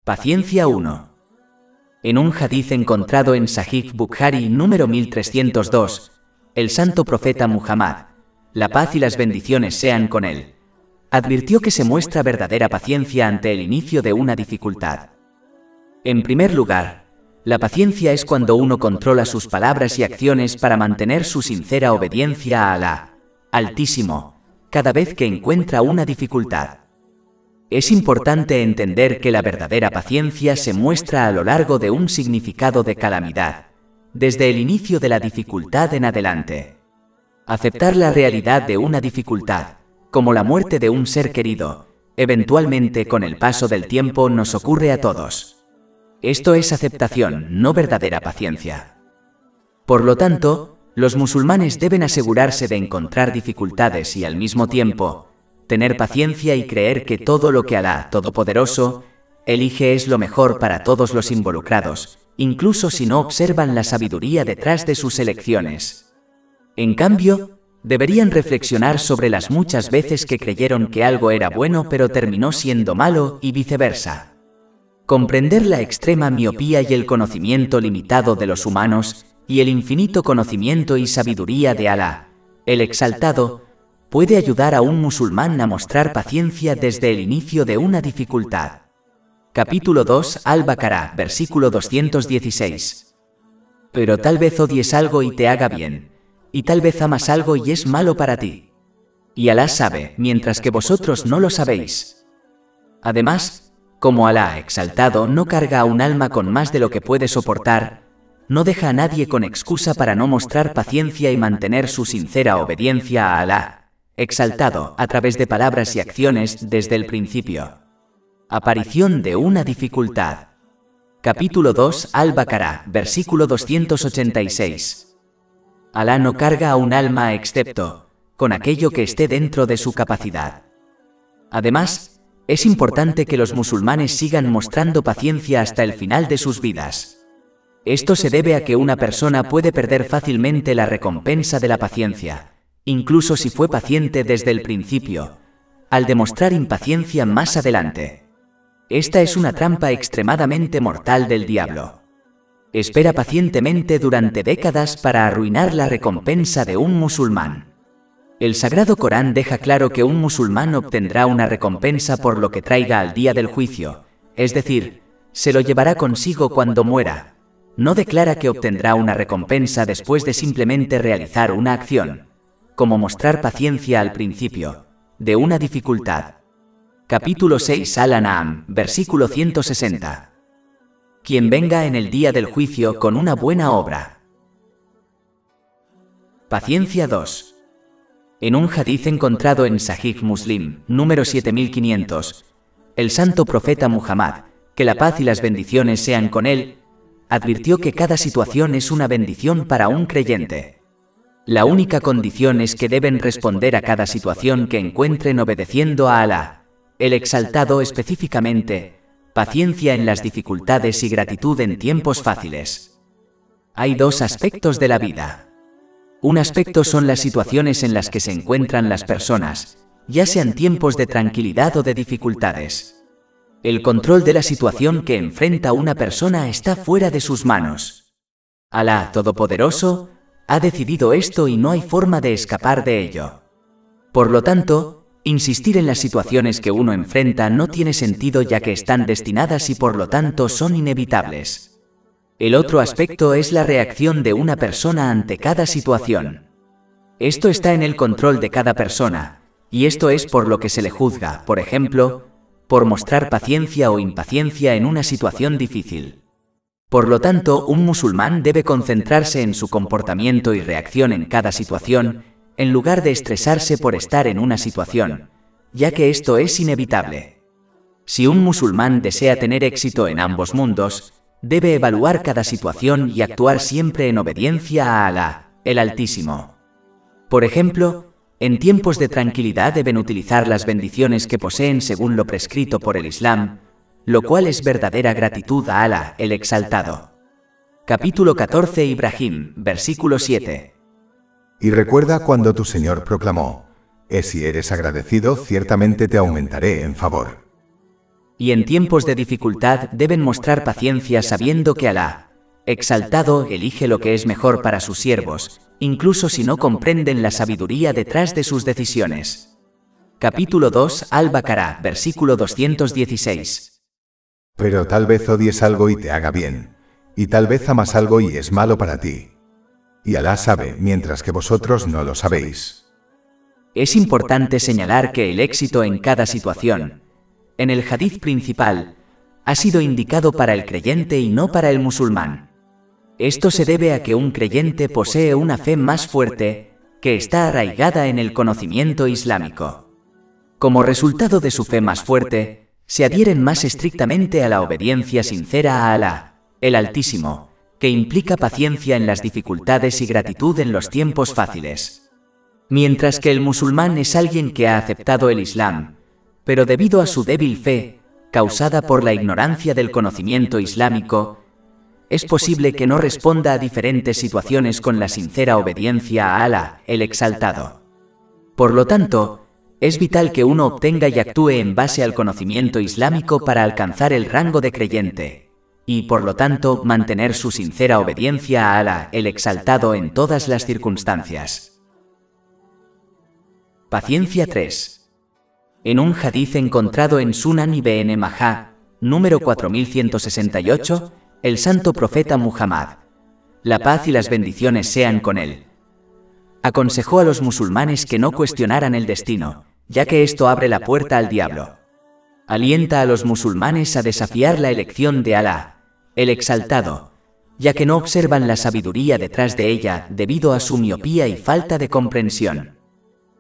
Paciencia 1. En un hadiz encontrado en Sahih Bukhari número 1302, el santo profeta Muhammad, la paz y las bendiciones sean con él, advirtió que se muestra verdadera paciencia ante el inicio de una dificultad. En primer lugar, la paciencia es cuando uno controla sus palabras y acciones para mantener su sincera obediencia a Alá, Altísimo, cada vez que encuentra una dificultad. Es importante entender que la verdadera paciencia se muestra a lo largo de un significado de calamidad, desde el inicio de la dificultad en adelante. Aceptar la realidad de una dificultad, como la muerte de un ser querido, eventualmente con el paso del tiempo nos ocurre a todos. Esto es aceptación, no verdadera paciencia. Por lo tanto, los musulmanes deben asegurarse de encontrar dificultades y al mismo tiempo, tener paciencia y creer que todo lo que Alá Todopoderoso elige es lo mejor para todos los involucrados, incluso si no observan la sabiduría detrás de sus elecciones. En cambio, deberían reflexionar sobre las muchas veces que creyeron que algo era bueno pero terminó siendo malo y viceversa. Comprender la extrema miopía y el conocimiento limitado de los humanos y el infinito conocimiento y sabiduría de Alá, el Exaltado, puede ayudar a un musulmán a mostrar paciencia desde el inicio de una dificultad. Capítulo 2 Al-Baqarah, versículo 216. Pero tal vez odies algo y te haga bien, y tal vez amas algo y es malo para ti. Y Alá sabe, mientras que vosotros no lo sabéis. Además, como Alá Exaltado no carga a un alma con más de lo que puede soportar, no deja a nadie con excusa para no mostrar paciencia y mantener su sincera obediencia a Alá Exaltado a través de palabras y acciones desde el principio. Aparición de una dificultad. Capítulo 2 Al-Baqarah, versículo 286. Alá no carga a un alma excepto con aquello que esté dentro de su capacidad. Además, es importante que los musulmanes sigan mostrando paciencia hasta el final de sus vidas. Esto se debe a que una persona puede perder fácilmente la recompensa de la paciencia, incluso si fue paciente desde el principio, al demostrar impaciencia más adelante. Esta es una trampa extremadamente mortal del diablo. Espera pacientemente durante décadas para arruinar la recompensa de un musulmán. El Sagrado Corán deja claro que un musulmán obtendrá una recompensa por lo que traiga al día del juicio, es decir, se lo llevará consigo cuando muera. No declara que obtendrá una recompensa después de simplemente realizar una acción, como mostrar paciencia al principio de una dificultad. Capítulo 6 Al-An'am, versículo 160. Quien venga en el día del juicio con una buena obra. Paciencia 2. En un hadiz encontrado en Sahih Muslim, número 7500, el santo profeta Muhammad, que la paz y las bendiciones sean con él, advirtió que cada situación es una bendición para un creyente. La única condición es que deben responder a cada situación que encuentren obedeciendo a Alá, el Exaltado, específicamente, paciencia en las dificultades y gratitud en tiempos fáciles. Hay dos aspectos de la vida. Un aspecto son las situaciones en las que se encuentran las personas, ya sean tiempos de tranquilidad o de dificultades. El control de la situación que enfrenta una persona está fuera de sus manos. Alá Todopoderoso ha decidido esto y no hay forma de escapar de ello. Por lo tanto, insistir en las situaciones que uno enfrenta no tiene sentido ya que están destinadas y por lo tanto son inevitables. El otro aspecto es la reacción de una persona ante cada situación. Esto está en el control de cada persona, y esto es por lo que se le juzga, por ejemplo, por mostrar paciencia o impaciencia en una situación difícil. Por lo tanto, un musulmán debe concentrarse en su comportamiento y reacción en cada situación, en lugar de estresarse por estar en una situación, ya que esto es inevitable. Si un musulmán desea tener éxito en ambos mundos, debe evaluar cada situación y actuar siempre en obediencia a Alá, el Altísimo. Por ejemplo, en tiempos de tranquilidad deben utilizar las bendiciones que poseen según lo prescrito por el Islam, lo cual es verdadera gratitud a Alá, el Exaltado. Capítulo 14 Ibrahim, versículo 7. Y recuerda cuando tu Señor proclamó: si eres agradecido, ciertamente te aumentaré en favor. Y en tiempos de dificultad deben mostrar paciencia sabiendo que Alá, exaltado, elige lo que es mejor para sus siervos, incluso si no comprenden la sabiduría detrás de sus decisiones. Capítulo 2, Al-Baqarah, versículo 216. Pero tal vez odies algo y te haga bien, y tal vez amas algo y es malo para ti. Y Alá sabe, mientras que vosotros no lo sabéis. Es importante señalar que el éxito en cada situación, en el hadith principal, ha sido indicado para el creyente y no para el musulmán. Esto se debe a que un creyente posee una fe más fuerte, que está arraigada en el conocimiento islámico. Como resultado de su fe más fuerte, se adhieren más estrictamente a la obediencia sincera a Alá, el Altísimo, que implica paciencia en las dificultades y gratitud en los tiempos fáciles. Mientras que el musulmán es alguien que ha aceptado el Islam, pero debido a su débil fe, causada por la ignorancia del conocimiento islámico, es posible que no responda a diferentes situaciones con la sincera obediencia a Alá, el Exaltado. Por lo tanto, es vital que uno obtenga y actúe en base al conocimiento islámico para alcanzar el rango de creyente, y por lo tanto mantener su sincera obediencia a Alá, el Exaltado en todas las circunstancias. Paciencia 3. En un hadith encontrado en Sunan Ibn Majah, número 4168, el santo profeta Muhammad, la paz y las bendiciones sean con él, aconsejó a los musulmanes que no cuestionaran el destino, ya que esto abre la puerta al diablo. Alienta a los musulmanes a desafiar la elección de Alá, el Exaltado, ya que no observan la sabiduría detrás de ella debido a su miopía y falta de comprensión.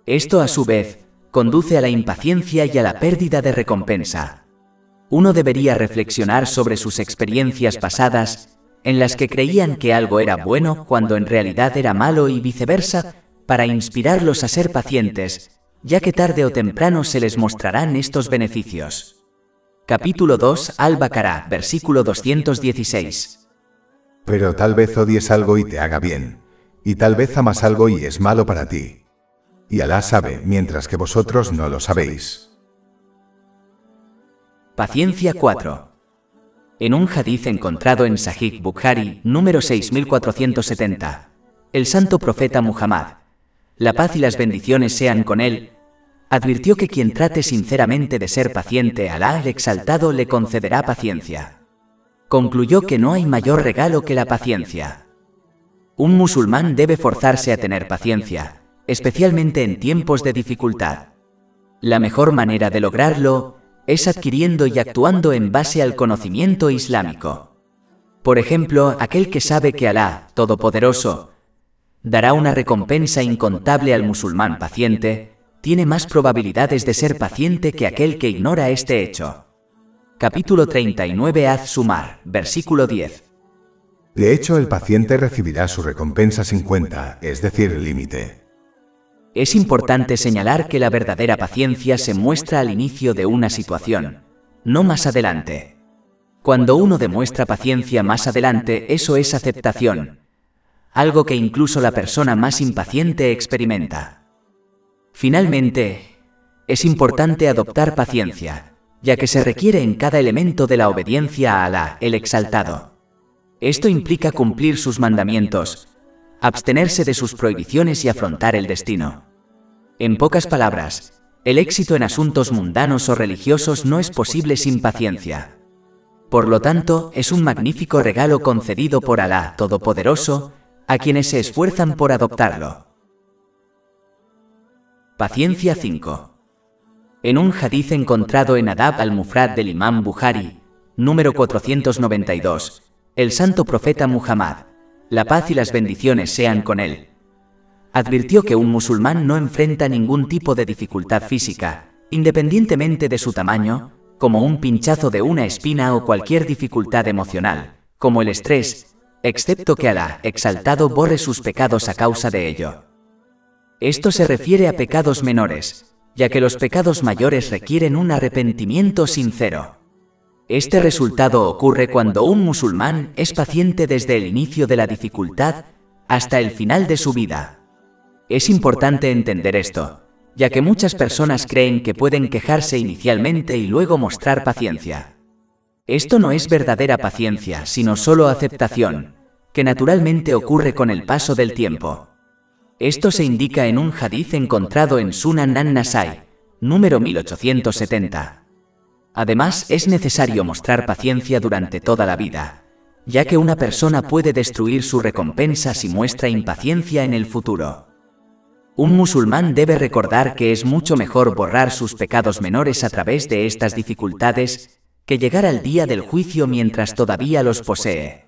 Esto a su vez conduce a la impaciencia y a la pérdida de recompensa. Uno debería reflexionar sobre sus experiencias pasadas, en las que creían que algo era bueno cuando en realidad era malo y viceversa, para inspirarlos a ser pacientes, ya que tarde o temprano se les mostrarán estos beneficios. Capítulo 2, Al-Baqarah, versículo 216. Pero tal vez odies algo y te haga bien, y tal vez amas algo y es malo para ti. Y Alá sabe, mientras que vosotros no lo sabéis. Paciencia 4. En un hadith encontrado en Sahih Bukhari, número 6470, el santo profeta Muhammad, la paz y las bendiciones sean con él, advirtió que quien trate sinceramente de ser paciente, Alá el Exaltado le concederá paciencia. Concluyó que no hay mayor regalo que la paciencia. Un musulmán debe forzarse a tener paciencia, especialmente en tiempos de dificultad. La mejor manera de lograrlo es adquiriendo y actuando en base al conocimiento islámico. Por ejemplo, aquel que sabe que Alá, Todopoderoso, dará una recompensa incontable al musulmán paciente, tiene más probabilidades de ser paciente que aquel que ignora este hecho. Capítulo 39 Az-Zumar, versículo 10. De hecho, el paciente recibirá su recompensa sin cuenta, es decir, límite. Es importante señalar que la verdadera paciencia se muestra al inicio de una situación, no más adelante. Cuando uno demuestra paciencia más adelante, eso es aceptación, algo que incluso la persona más impaciente experimenta. Finalmente, es importante adoptar paciencia, ya que se requiere en cada elemento de la obediencia a Alá, el Exaltado. Esto implica cumplir sus mandamientos, abstenerse de sus prohibiciones y afrontar el destino. En pocas palabras, el éxito en asuntos mundanos o religiosos no es posible sin paciencia. Por lo tanto, es un magnífico regalo concedido por Alá Todopoderoso a quienes se esfuerzan por adoptarlo. Paciencia 5. En un hadith encontrado en Adab al-Mufrad del Imam Bukhari, número 492, el santo profeta Muhammad, la paz y las bendiciones sean con él, advirtió que un musulmán no enfrenta ningún tipo de dificultad física, independientemente de su tamaño, como un pinchazo de una espina o cualquier dificultad emocional, como el estrés, excepto que Alá, Exaltado, borre sus pecados a causa de ello. Esto se refiere a pecados menores, ya que los pecados mayores requieren un arrepentimiento sincero. Este resultado ocurre cuando un musulmán es paciente desde el inicio de la dificultad hasta el final de su vida. Es importante entender esto, ya que muchas personas creen que pueden quejarse inicialmente y luego mostrar paciencia. Esto no es verdadera paciencia, sino solo aceptación, que naturalmente ocurre con el paso del tiempo. Esto se indica en un hadith encontrado en Sunan an-Nasai, número 1870. Además, es necesario mostrar paciencia durante toda la vida, ya que una persona puede destruir su recompensa si muestra impaciencia en el futuro. Un musulmán debe recordar que es mucho mejor borrar sus pecados menores a través de estas dificultades que llegar al día del juicio mientras todavía los posee.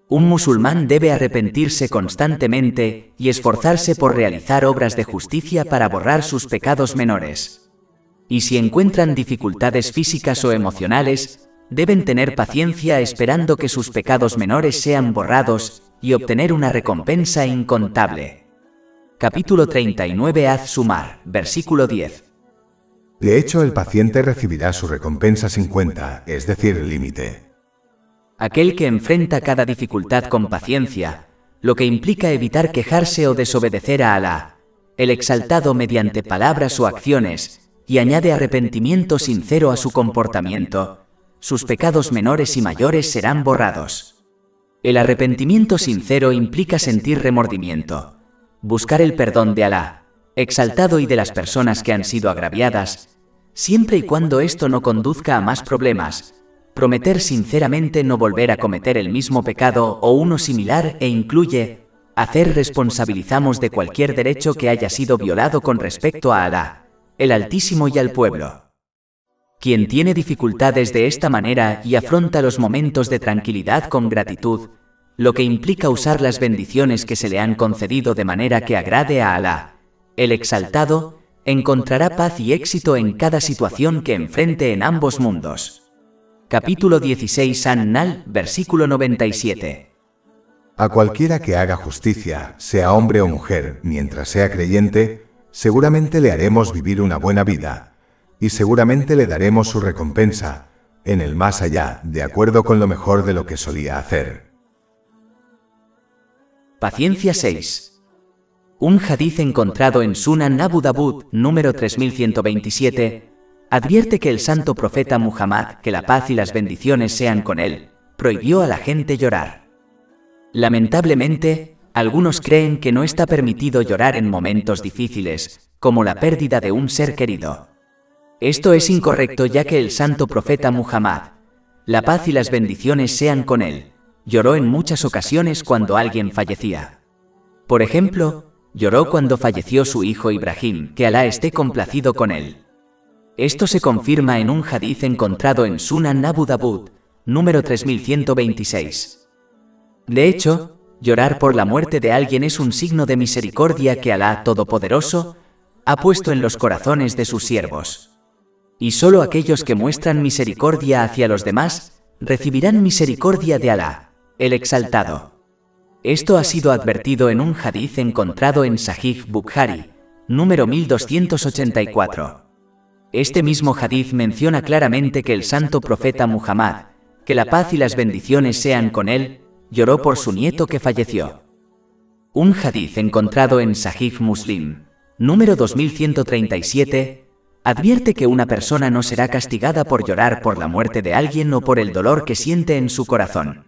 Un musulmán debe arrepentirse constantemente y esforzarse por realizar obras de justicia para borrar sus pecados menores. Y si encuentran dificultades físicas o emocionales, deben tener paciencia esperando que sus pecados menores sean borrados y obtener una recompensa incontable. Capítulo 39 Az-Zumar, versículo 10. De hecho, el paciente recibirá su recompensa sin cuenta, es decir, límite. Aquel que enfrenta cada dificultad con paciencia, lo que implica evitar quejarse o desobedecer a Alá, el exaltado mediante palabras o acciones, y añade arrepentimiento sincero a su comportamiento, sus pecados menores y mayores serán borrados. El arrepentimiento sincero implica sentir remordimiento, buscar el perdón de Alá, exaltado y de las personas que han sido agraviadas, siempre y cuando esto no conduzca a más problemas, prometer sinceramente no volver a cometer el mismo pecado o uno similar e incluye, hacer responsabilizamos de cualquier derecho que haya sido violado con respecto a Alá, el Altísimo y al pueblo. Quien tiene dificultades de esta manera y afronta los momentos de tranquilidad con gratitud, lo que implica usar las bendiciones que se le han concedido de manera que agrade a Alá, el exaltado, encontrará paz y éxito en cada situación que enfrente en ambos mundos. Capítulo 16 An-Nahl, versículo 97. A cualquiera que haga justicia, sea hombre o mujer, mientras sea creyente, seguramente le haremos vivir una buena vida, y seguramente le daremos su recompensa, en el más allá, de acuerdo con lo mejor de lo que solía hacer. Paciencia 6. Un hadith encontrado en Sunan Abu Dawud, número 3127, advierte que el santo profeta Muhammad, que la paz y las bendiciones sean con él, prohibió a la gente llorar. Lamentablemente, algunos creen que no está permitido llorar en momentos difíciles, como la pérdida de un ser querido. Esto es incorrecto, ya que el santo profeta Muhammad, la paz y las bendiciones sean con él, lloró en muchas ocasiones cuando alguien fallecía. Por ejemplo, lloró cuando falleció su hijo Ibrahim, que Alá esté complacido con él. Esto se confirma en un hadith encontrado en Sunan Abu Dawud, número 3126. De hecho, llorar por la muerte de alguien es un signo de misericordia que Alá Todopoderoso ha puesto en los corazones de sus siervos. Y solo aquellos que muestran misericordia hacia los demás recibirán misericordia de Alá, el exaltado. Esto ha sido advertido en un hadith encontrado en Sahih Bukhari, número 1284. Este mismo hadith menciona claramente que el santo profeta Muhammad, que la paz y las bendiciones sean con él, lloró por su nieto que falleció. Un hadith encontrado en Sahih Muslim, número 2137, advierte que una persona no será castigada por llorar por la muerte de alguien o por el dolor que siente en su corazón.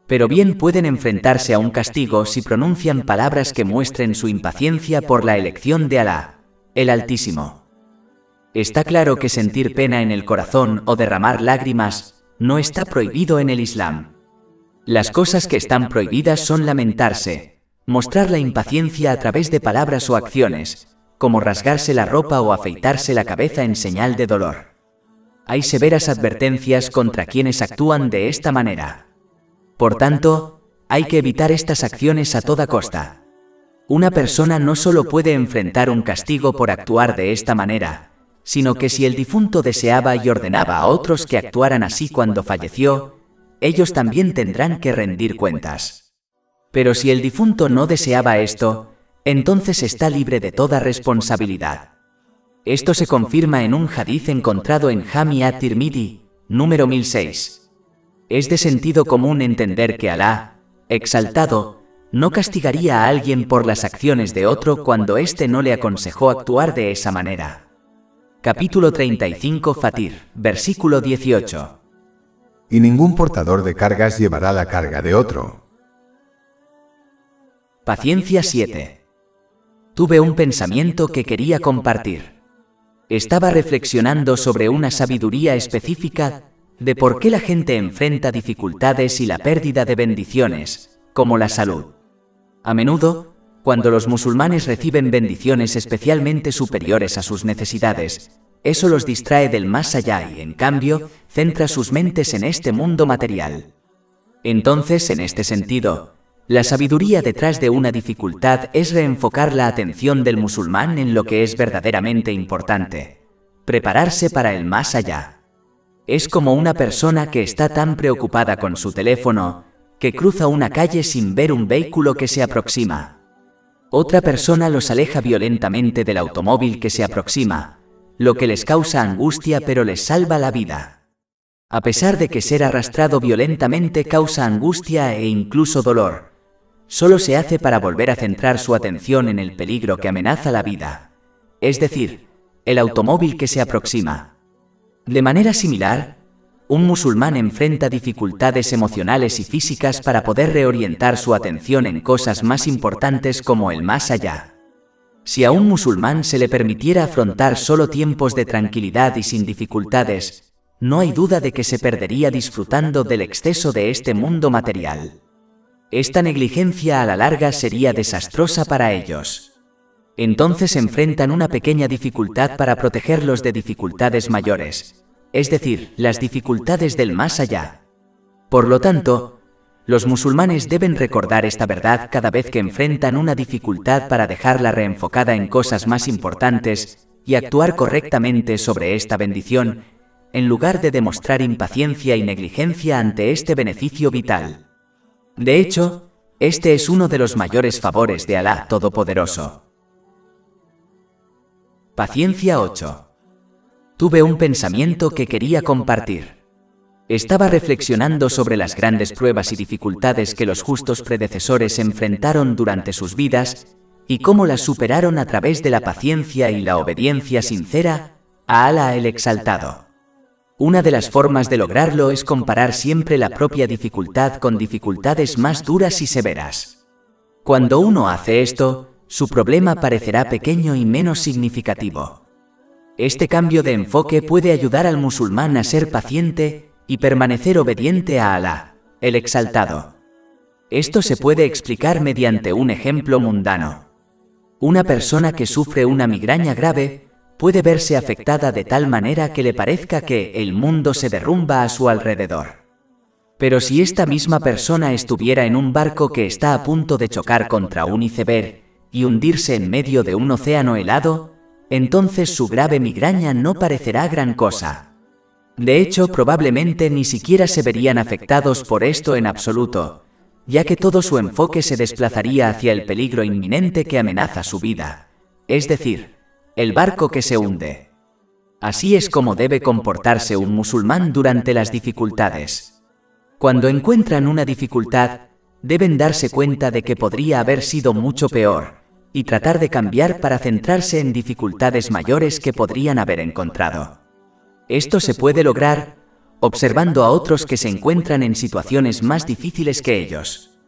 Pero bien pueden enfrentarse a un castigo si pronuncian palabras que muestren su impaciencia por la elección de Alá, el Altísimo. Está claro que sentir pena en el corazón o derramar lágrimas no está prohibido en el Islam. Las cosas que están prohibidas son lamentarse, mostrar la impaciencia a través de palabras o acciones, como rasgarse la ropa o afeitarse la cabeza en señal de dolor. Hay severas advertencias contra quienes actúan de esta manera. Por tanto, hay que evitar estas acciones a toda costa. Una persona no solo puede enfrentar un castigo por actuar de esta manera, sino que si el difunto deseaba y ordenaba a otros que actuaran así cuando falleció, ellos también tendrán que rendir cuentas. Pero si el difunto no deseaba esto, entonces está libre de toda responsabilidad. Esto se confirma en un hadith encontrado en Jami at-Tirmidhi, número 1006. Es de sentido común entender que Alá, exaltado, no castigaría a alguien por las acciones de otro cuando éste no le aconsejó actuar de esa manera. Capítulo 35 Fatir, versículo 18. Y ningún portador de cargas llevará la carga de otro. Paciencia 7. Tuve un pensamiento que quería compartir. Estaba reflexionando sobre una sabiduría específica de por qué la gente enfrenta dificultades y la pérdida de bendiciones, como la salud. A menudo, cuando los musulmanes reciben bendiciones especialmente superiores a sus necesidades, eso los distrae del más allá y, en cambio, centra sus mentes en este mundo material. Entonces, en este sentido, la sabiduría detrás de una dificultad es reenfocar la atención del musulmán en lo que es verdaderamente importante: prepararse para el más allá. Es como una persona que está tan preocupada con su teléfono que cruza una calle sin ver un vehículo que se aproxima. Otra persona los aleja violentamente del automóvil que se aproxima, lo que les causa angustia pero les salva la vida. A pesar de que ser arrastrado violentamente causa angustia e incluso dolor, solo se hace para volver a centrar su atención en el peligro que amenaza la vida, es decir, el automóvil que se aproxima. De manera similar, un musulmán enfrenta dificultades emocionales y físicas para poder reorientar su atención en cosas más importantes como el más allá. Si a un musulmán se le permitiera afrontar solo tiempos de tranquilidad y sin dificultades, no hay duda de que se perdería disfrutando del exceso de este mundo material. Esta negligencia a la larga sería desastrosa para ellos. Entonces enfrentan una pequeña dificultad para protegerlos de dificultades mayores, es decir, las dificultades del más allá. Por lo tanto, los musulmanes deben recordar esta verdad cada vez que enfrentan una dificultad para dejarla reenfocada en cosas más importantes y actuar correctamente sobre esta bendición, en lugar de demostrar impaciencia y negligencia ante este beneficio vital. De hecho, este es uno de los mayores favores de Alá Todopoderoso. Paciencia 8. Tuve un pensamiento que quería compartir. Estaba reflexionando sobre las grandes pruebas y dificultades que los justos predecesores enfrentaron durante sus vidas y cómo las superaron a través de la paciencia y la obediencia sincera a Alá el Exaltado. Una de las formas de lograrlo es comparar siempre la propia dificultad con dificultades más duras y severas. Cuando uno hace esto, su problema parecerá pequeño y menos significativo. Este cambio de enfoque puede ayudar al musulmán a ser paciente y permanecer obediente a Alá, el Exaltado. Esto se puede explicar mediante un ejemplo mundano. Una persona que sufre una migraña grave puede verse afectada de tal manera que le parezca que el mundo se derrumba a su alrededor. Pero si esta misma persona estuviera en un barco que está a punto de chocar contra un iceberg y hundirse en medio de un océano helado, entonces su grave migraña no parecerá gran cosa. De hecho, probablemente ni siquiera se verían afectados por esto en absoluto, ya que todo su enfoque se desplazaría hacia el peligro inminente que amenaza su vida, es decir, el barco que se hunde. Así es como debe comportarse un musulmán durante las dificultades. Cuando encuentran una dificultad, deben darse cuenta de que podría haber sido mucho peor, y tratar de cambiar para centrarse en dificultades mayores que podrían haber encontrado. Esto se puede lograr observando a otros que se encuentran en situaciones más difíciles que ellos.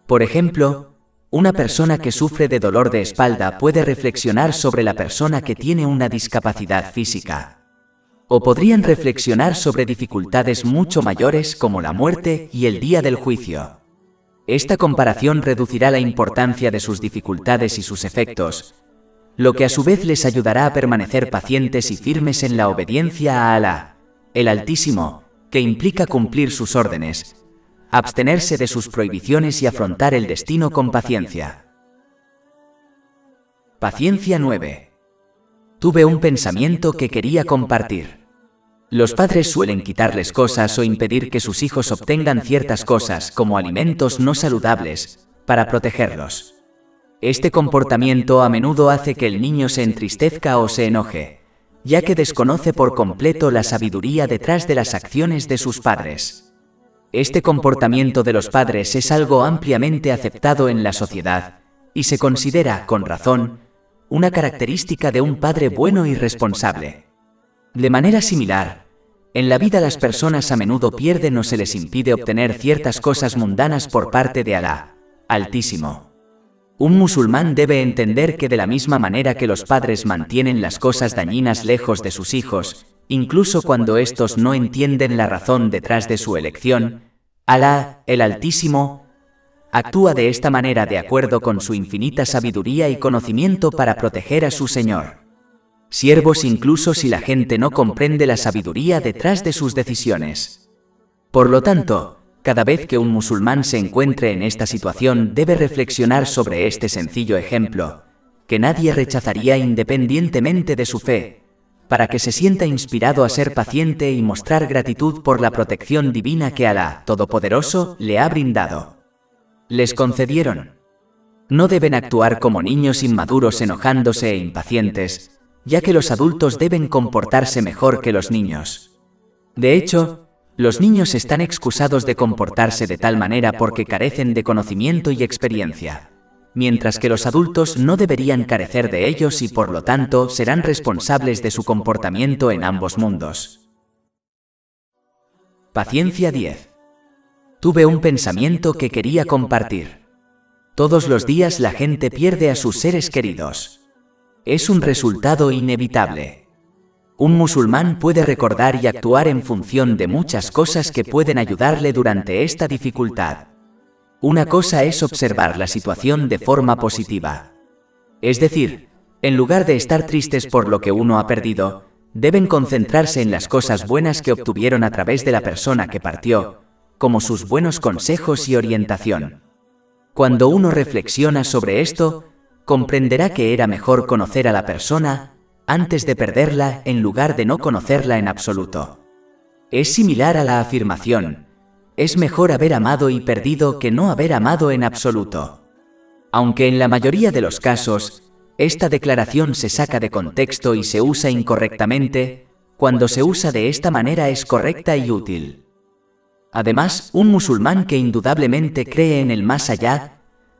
Por ejemplo, una persona que sufre de dolor de espalda puede reflexionar sobre la persona que tiene una discapacidad física. O podrían reflexionar sobre dificultades mucho mayores como la muerte y el día del juicio. Esta comparación reducirá la importancia de sus dificultades y sus efectos, lo que a su vez les ayudará a permanecer pacientes y firmes en la obediencia a Alá, el Altísimo, que implica cumplir sus órdenes, abstenerse de sus prohibiciones y afrontar el destino con paciencia. Paciencia 9. Tuve un pensamiento que quería compartir. Los padres suelen quitarles cosas o impedir que sus hijos obtengan ciertas cosas, como alimentos no saludables, para protegerlos. Este comportamiento a menudo hace que el niño se entristezca o se enoje, ya que desconoce por completo la sabiduría detrás de las acciones de sus padres. Este comportamiento de los padres es algo ampliamente aceptado en la sociedad, y se considera, con razón, una característica de un padre bueno y responsable. De manera similar, en la vida las personas a menudo pierden o se les impide obtener ciertas cosas mundanas por parte de Alá, Altísimo. Un musulmán debe entender que de la misma manera que los padres mantienen las cosas dañinas lejos de sus hijos, incluso cuando estos no entienden la razón detrás de su elección, Alá, el Altísimo, actúa de esta manera de acuerdo con su infinita sabiduría y conocimiento para proteger a su Señor. Siervos incluso si la gente no comprende la sabiduría detrás de sus decisiones. Por lo tanto, cada vez que un musulmán se encuentre en esta situación debe reflexionar sobre este sencillo ejemplo, que nadie rechazaría independientemente de su fe, para que se sienta inspirado a ser paciente y mostrar gratitud por la protección divina que Alá, Todopoderoso, le ha brindado. Les concedieron. No deben actuar como niños inmaduros enojándose e impacientes, ya que los adultos deben comportarse mejor que los niños. De hecho, los niños están excusados de comportarse de tal manera porque carecen de conocimiento y experiencia, mientras que los adultos no deberían carecer de ellos y por lo tanto serán responsables de su comportamiento en ambos mundos. Paciencia 10. Tuve un pensamiento que quería compartir. Todos los días la gente pierde a sus seres queridos. Es un resultado inevitable. Un musulmán puede recordar y actuar en función de muchas cosas que pueden ayudarle durante esta dificultad. Una cosa es observar la situación de forma positiva. Es decir, en lugar de estar tristes por lo que uno ha perdido, deben concentrarse en las cosas buenas que obtuvieron a través de la persona que partió, como sus buenos consejos y orientación. Cuando uno reflexiona sobre esto, comprenderá que era mejor conocer a la persona antes de perderla en lugar de no conocerla en absoluto. Es similar a la afirmación: es mejor haber amado y perdido que no haber amado en absoluto. Aunque en la mayoría de los casos, esta declaración se saca de contexto y se usa incorrectamente, cuando se usa de esta manera es correcta y útil. Además, un musulmán que indudablemente cree en el más allá,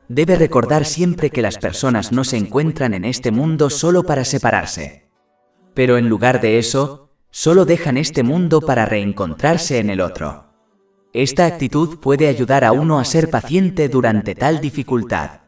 debe recordar siempre que las personas no se encuentran en este mundo solo para separarse. Pero en lugar de eso, solo dejan este mundo para reencontrarse en el otro. Esta actitud puede ayudar a uno a ser paciente durante tal dificultad.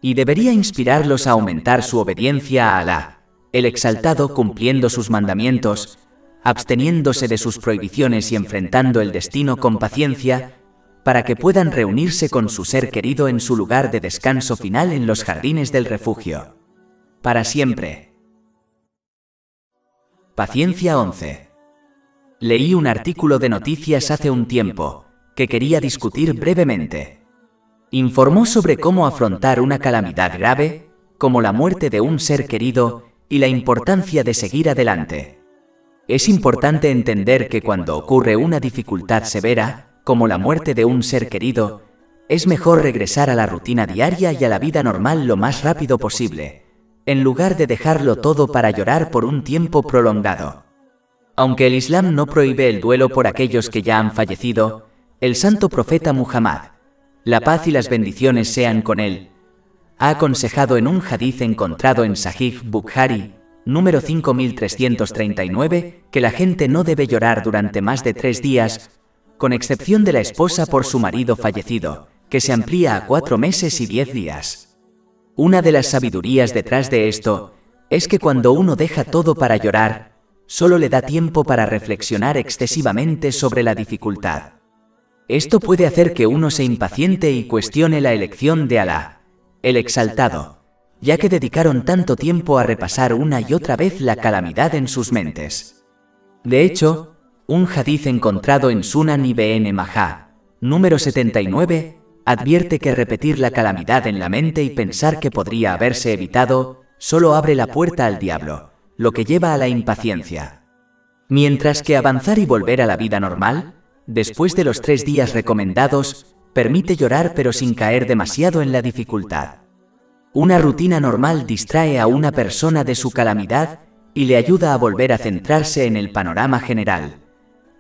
Y debería inspirarlos a aumentar su obediencia a Alá, el Exaltado, cumpliendo sus mandamientos, absteniéndose de sus prohibiciones y enfrentando el destino con paciencia, para que puedan reunirse con su ser querido en su lugar de descanso final en los jardines del refugio. Para siempre. Paciencia 11. Leí un artículo de noticias hace un tiempo, que quería discutir brevemente. Informó sobre cómo afrontar una calamidad grave, como la muerte de un ser querido, y la importancia de seguir adelante. Es importante entender que cuando ocurre una dificultad severa, como la muerte de un ser querido, es mejor regresar a la rutina diaria y a la vida normal lo más rápido posible, en lugar de dejarlo todo para llorar por un tiempo prolongado. Aunque el Islam no prohíbe el duelo por aquellos que ya han fallecido, el santo profeta Muhammad, la paz y las bendiciones sean con él, ha aconsejado en un hadiz encontrado en Sahih Bukhari, número 5339, que la gente no debe llorar durante más de 3 días, con excepción de la esposa por su marido fallecido, que se amplía a 4 meses y 10 días. Una de las sabidurías detrás de esto es que cuando uno deja todo para llorar, solo le da tiempo para reflexionar excesivamente sobre la dificultad. Esto puede hacer que uno se impaciente y cuestione la elección de Alá, el Exaltado, ya que dedicaron tanto tiempo a repasar una y otra vez la calamidad en sus mentes. De hecho, un hadiz encontrado en Sunan Ibn Majah, número 79, advierte que repetir la calamidad en la mente y pensar que podría haberse evitado, solo abre la puerta al diablo, lo que lleva a la impaciencia. Mientras que avanzar y volver a la vida normal, después de los 3 días recomendados, permite llorar pero sin caer demasiado en la dificultad. Una rutina normal distrae a una persona de su calamidad y le ayuda a volver a centrarse en el panorama general,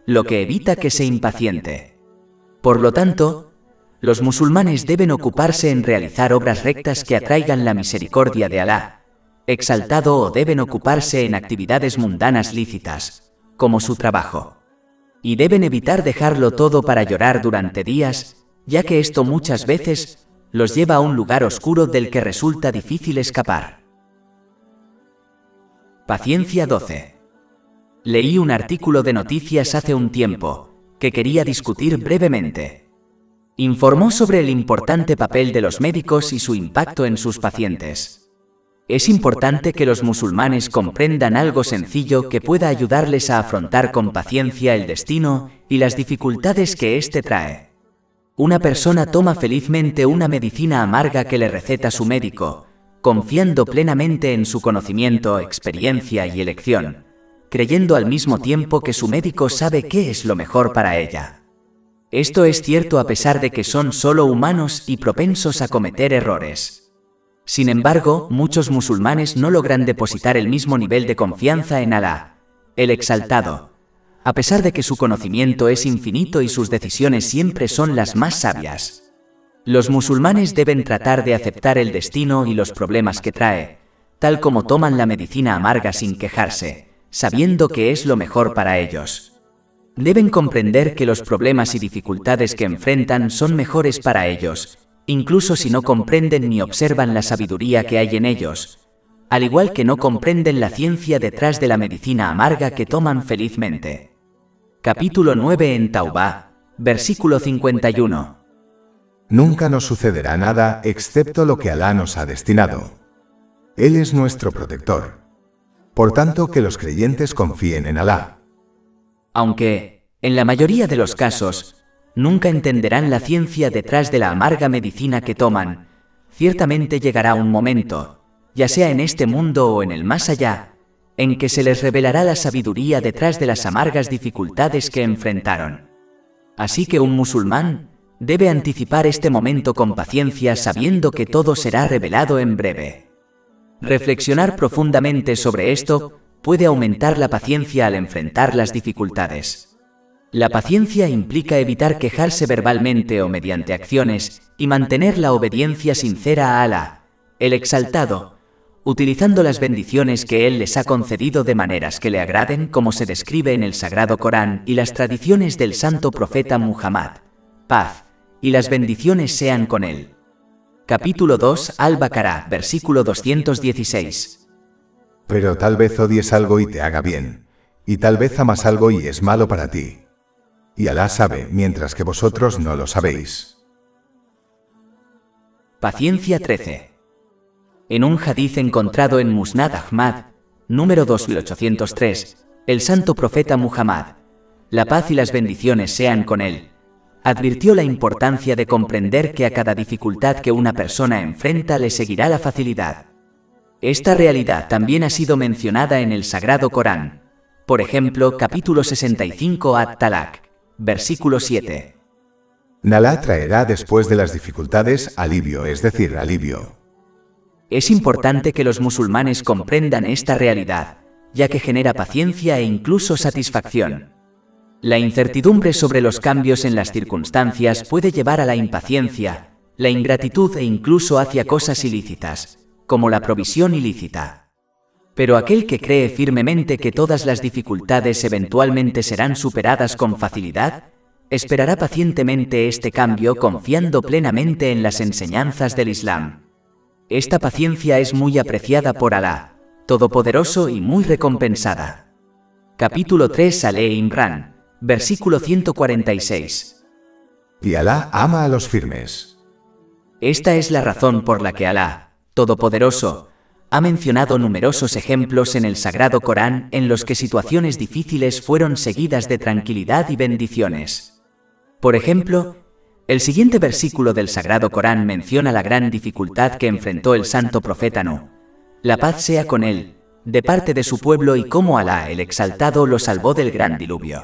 lo que evita que se impaciente. Por lo tanto, los musulmanes deben ocuparse en realizar obras rectas que atraigan la misericordia de Alá exaltado, o deben ocuparse en actividades mundanas lícitas, como su trabajo. Y deben evitar dejarlo todo para llorar durante días, ya que esto muchas veces los lleva a un lugar oscuro del que resulta difícil escapar. Paciencia 12. Leí un artículo de noticias hace un tiempo que quería discutir brevemente. Informó sobre el importante papel de los médicos y su impacto en sus pacientes. Es importante que los musulmanes comprendan algo sencillo que pueda ayudarles a afrontar con paciencia el destino y las dificultades que éste trae. Una persona toma felizmente una medicina amarga que le receta su médico, confiando plenamente en su conocimiento, experiencia y elección, creyendo al mismo tiempo que su médico sabe qué es lo mejor para ella. Esto es cierto a pesar de que son solo humanos y propensos a cometer errores. Sin embargo, muchos musulmanes no logran depositar el mismo nivel de confianza en Alá, el exaltado, a pesar de que su conocimiento es infinito y sus decisiones siempre son las más sabias. Los musulmanes deben tratar de aceptar el destino y los problemas que trae, tal como toman la medicina amarga sin quejarse, sabiendo que es lo mejor para ellos. Deben comprender que los problemas y dificultades que enfrentan son mejores para ellos, incluso si no comprenden ni observan la sabiduría que hay en ellos, al igual que no comprenden la ciencia detrás de la medicina amarga que toman felizmente. Capítulo 9 en Taubá, versículo 51. Nunca nos sucederá nada excepto lo que Alá nos ha destinado. Él es nuestro protector. Por tanto, que los creyentes confíen en Alá. Aunque, en la mayoría de los casos, nunca entenderán la ciencia detrás de la amarga medicina que toman, ciertamente llegará un momento, ya sea en este mundo o en el más allá, en que se les revelará la sabiduría detrás de las amargas dificultades que enfrentaron. Así que un musulmán debe anticipar este momento con paciencia, sabiendo que todo será revelado en breve. Reflexionar profundamente sobre esto puede aumentar la paciencia al enfrentar las dificultades. La paciencia implica evitar quejarse verbalmente o mediante acciones y mantener la obediencia sincera a Alá, el exaltado, utilizando las bendiciones que Él les ha concedido de maneras que le agraden, como se describe en el Sagrado Corán y las tradiciones del santo profeta Muhammad. Paz y las bendiciones sean con él. Capítulo 2 Al-Baqará, versículo 216. Pero tal vez odies algo y te haga bien, y tal vez amas algo y es malo para ti. Y Alá sabe, mientras que vosotros no lo sabéis. Paciencia 13. En un hadiz encontrado en Musnad Ahmad, número 2803, el santo profeta Muhammad, la paz y las bendiciones sean con él, advirtió la importancia de comprender que a cada dificultad que una persona enfrenta le seguirá la facilidad. Esta realidad también ha sido mencionada en el Sagrado Corán. Por ejemplo, capítulo 65 At-Talaq, versículo 7. Alá traerá después de las dificultades alivio, es decir, alivio. Es importante que los musulmanes comprendan esta realidad, ya que genera paciencia e incluso satisfacción. La incertidumbre sobre los cambios en las circunstancias puede llevar a la impaciencia, la ingratitud e incluso hacia cosas ilícitas, como la provisión ilícita. Pero aquel que cree firmemente que todas las dificultades eventualmente serán superadas con facilidad, esperará pacientemente este cambio confiando plenamente en las enseñanzas del Islam. Esta paciencia es muy apreciada por Alá, Todopoderoso y muy recompensada. Capítulo 3 Al-Imran, versículo 146. Y Alá ama a los firmes. Esta es la razón por la que Alá, Todopoderoso, ha mencionado numerosos ejemplos en el Sagrado Corán en los que situaciones difíciles fueron seguidas de tranquilidad y bendiciones. Por ejemplo, el siguiente versículo del Sagrado Corán menciona la gran dificultad que enfrentó el santo profeta Nuh, la paz sea con él, de parte de su pueblo, y cómo Alá el Exaltado lo salvó del gran diluvio.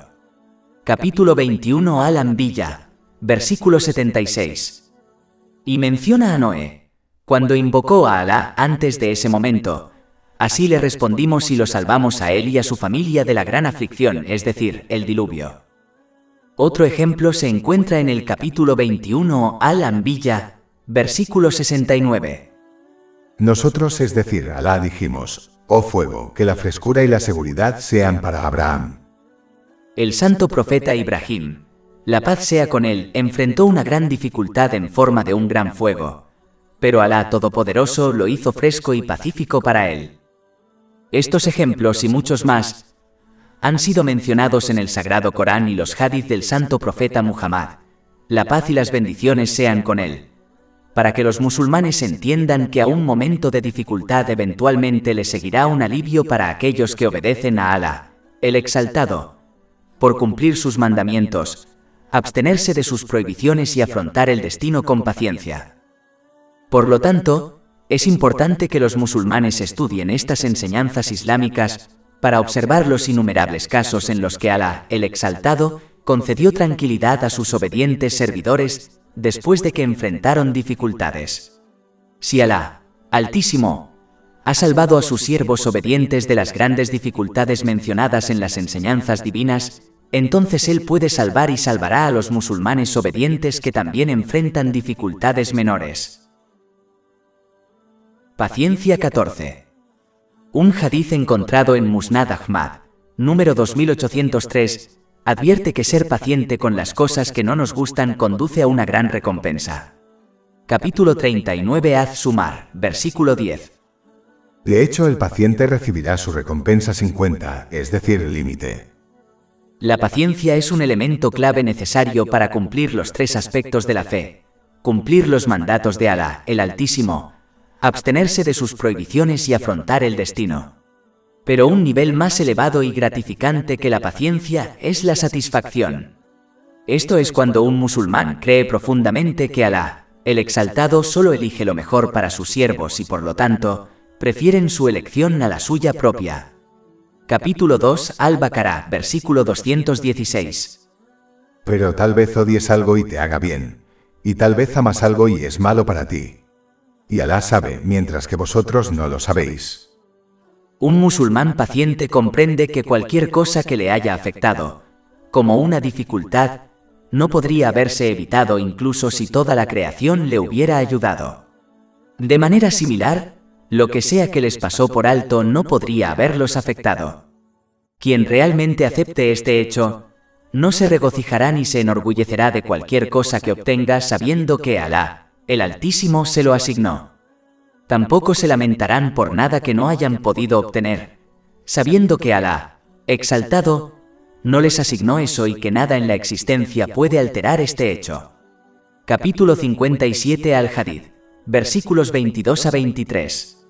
Capítulo 21 Al-Anbiya, versículo 76. Y menciona a Noé, cuando invocó a Alá antes de ese momento, así le respondimos y lo salvamos a él y a su familia de la gran aflicción, es decir, el diluvio. Otro ejemplo se encuentra en el capítulo 21 Al-Anbiya, versículo 69. Nosotros, es decir, Alá, dijimos: oh fuego, que la frescura y la seguridad sean para Abraham. El santo profeta Ibrahim, la paz sea con él, enfrentó una gran dificultad en forma de un gran fuego, pero Alá Todopoderoso lo hizo fresco y pacífico para él. Estos ejemplos y muchos más han sido mencionados en el Sagrado Corán y los hadith del santo profeta Muhammad, la paz y las bendiciones sean con él, para que los musulmanes entiendan que a un momento de dificultad eventualmente le seguirá un alivio para aquellos que obedecen a Alá, el Exaltado, por cumplir sus mandamientos, abstenerse de sus prohibiciones y afrontar el destino con paciencia. Por lo tanto, es importante que los musulmanes estudien estas enseñanzas islámicas para observar los innumerables casos en los que Alá, el Exaltado, concedió tranquilidad a sus obedientes servidores después de que enfrentaron dificultades. Si Alá, Altísimo, ha salvado a sus siervos obedientes de las grandes dificultades mencionadas en las enseñanzas divinas, entonces Él puede salvar y salvará a los musulmanes obedientes que también enfrentan dificultades menores. Paciencia 14. Un hadith encontrado en Musnad Ahmad, número 2803, advierte que ser paciente con las cosas que no nos gustan conduce a una gran recompensa. Capítulo 39 Az-Zumar, versículo 10. De hecho, el paciente recibirá su recompensa sin cuenta, es decir, límite. La paciencia es un elemento clave necesario para cumplir los tres aspectos de la fe: cumplir los mandatos de Alá, el Altísimo, abstenerse de sus prohibiciones y afrontar el destino. Pero un nivel más elevado y gratificante que la paciencia es la satisfacción. Esto es cuando un musulmán cree profundamente que Alá, el Exaltado, solo elige lo mejor para sus siervos y por lo tanto, prefieren su elección a la suya propia. Capítulo 2 Al-Baqarah, versículo 216. Pero tal vez odies algo y te haga bien, y tal vez amas algo y es malo para ti. Y Alá sabe, mientras que vosotros no lo sabéis. Un musulmán paciente comprende que cualquier cosa que le haya afectado, como una dificultad, no podría haberse evitado incluso si toda la creación le hubiera ayudado. De manera similar, lo que sea que les pasó por alto no podría haberlos afectado. Quien realmente acepte este hecho, no se regocijará ni se enorgullecerá de cualquier cosa que obtenga sabiendo que Alá, el Altísimo, se lo asignó. Tampoco se lamentarán por nada que no hayan podido obtener, sabiendo que Alá, Exaltado, no les asignó eso y que nada en la existencia puede alterar este hecho. Capítulo 57 Al-Hadid, versículos 22 a 23.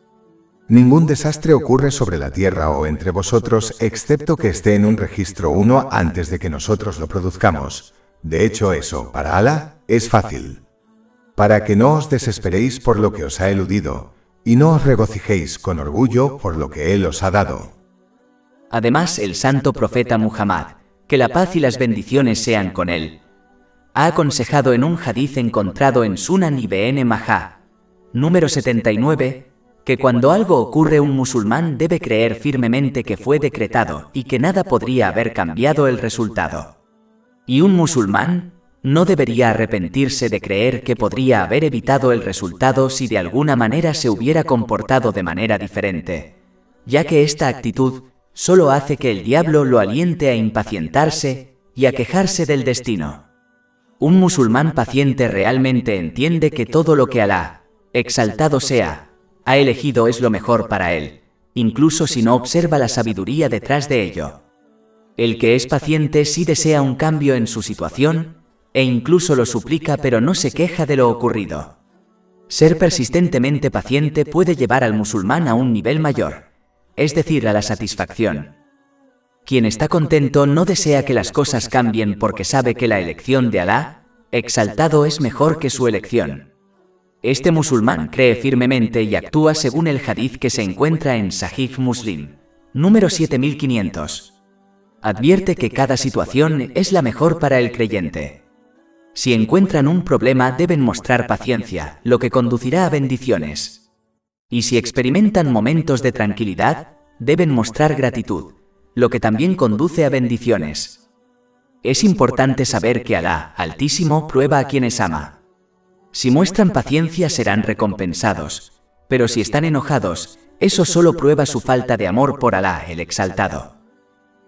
Ningún desastre ocurre sobre la tierra o entre vosotros excepto que esté en un registro 1 antes de que nosotros lo produzcamos. De hecho, eso, para Alá, es fácil. Para que no os desesperéis por lo que os ha eludido, y no os regocijéis con orgullo por lo que Él os ha dado. Además, el santo profeta Muhammad, que la paz y las bendiciones sean con él, ha aconsejado en un hadith encontrado en Sunan Ibn Majah, número 79, que cuando algo ocurre un musulmán debe creer firmemente que fue decretado y que nada podría haber cambiado el resultado. Y un musulmán no debería arrepentirse de creer que podría haber evitado el resultado si de alguna manera se hubiera comportado de manera diferente, ya que esta actitud solo hace que el diablo lo aliente a impacientarse y a quejarse del destino. Un musulmán paciente realmente entiende que todo lo que Alá, Exaltado sea, ha elegido es lo mejor para él, incluso si no observa la sabiduría detrás de ello. El que es paciente sí desea un cambio en su situación, e incluso lo suplica pero no se queja de lo ocurrido. Ser persistentemente paciente puede llevar al musulmán a un nivel mayor, es decir, a la satisfacción. Quien está contento no desea que las cosas cambien porque sabe que la elección de Alá, Exaltado, es mejor que su elección. Este musulmán cree firmemente y actúa según el hadith que se encuentra en Sahih Muslim, número 7500. Advierte que cada situación es la mejor para el creyente. Si encuentran un problema deben mostrar paciencia, lo que conducirá a bendiciones. Y si experimentan momentos de tranquilidad, deben mostrar gratitud, lo que también conduce a bendiciones. Es importante saber que Alá, Altísimo, prueba a quienes ama. Si muestran paciencia serán recompensados, pero si están enojados, eso solo prueba su falta de amor por Alá, el Exaltado.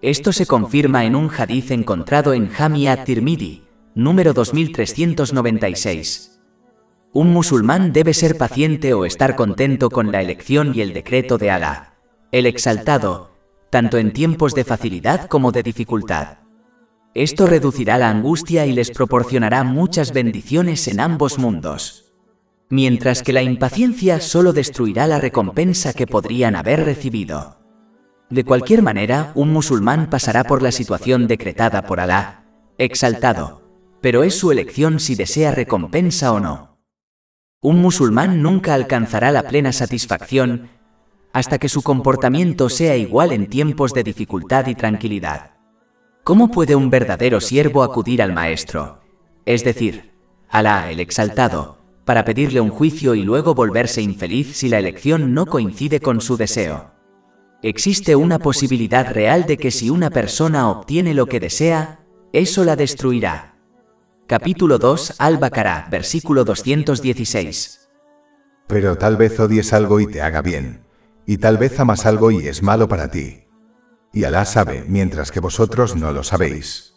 Esto se confirma en un hadith encontrado en Jami at-Tirmidhi, número 2396. Un musulmán debe ser paciente o estar contento con la elección y el decreto de Alá, el Exaltado, tanto en tiempos de facilidad como de dificultad. Esto reducirá la angustia y les proporcionará muchas bendiciones en ambos mundos. Mientras que la impaciencia solo destruirá la recompensa que podrían haber recibido. De cualquier manera, un musulmán pasará por la situación decretada por Alá, Exaltado, pero es su elección si desea recompensa o no. Un musulmán nunca alcanzará la plena satisfacción hasta que su comportamiento sea igual en tiempos de dificultad y tranquilidad. ¿Cómo puede un verdadero siervo acudir al Maestro, es decir, Alá, el Exaltado, para pedirle un juicio y luego volverse infeliz si la elección no coincide con su deseo? Existe una posibilidad real de que si una persona obtiene lo que desea, eso la destruirá. Capítulo 2, Al-Baqarah, versículo 216. Pero tal vez odies algo y te haga bien, y tal vez amas algo y es malo para ti. Y Alá sabe, mientras que vosotros no lo sabéis.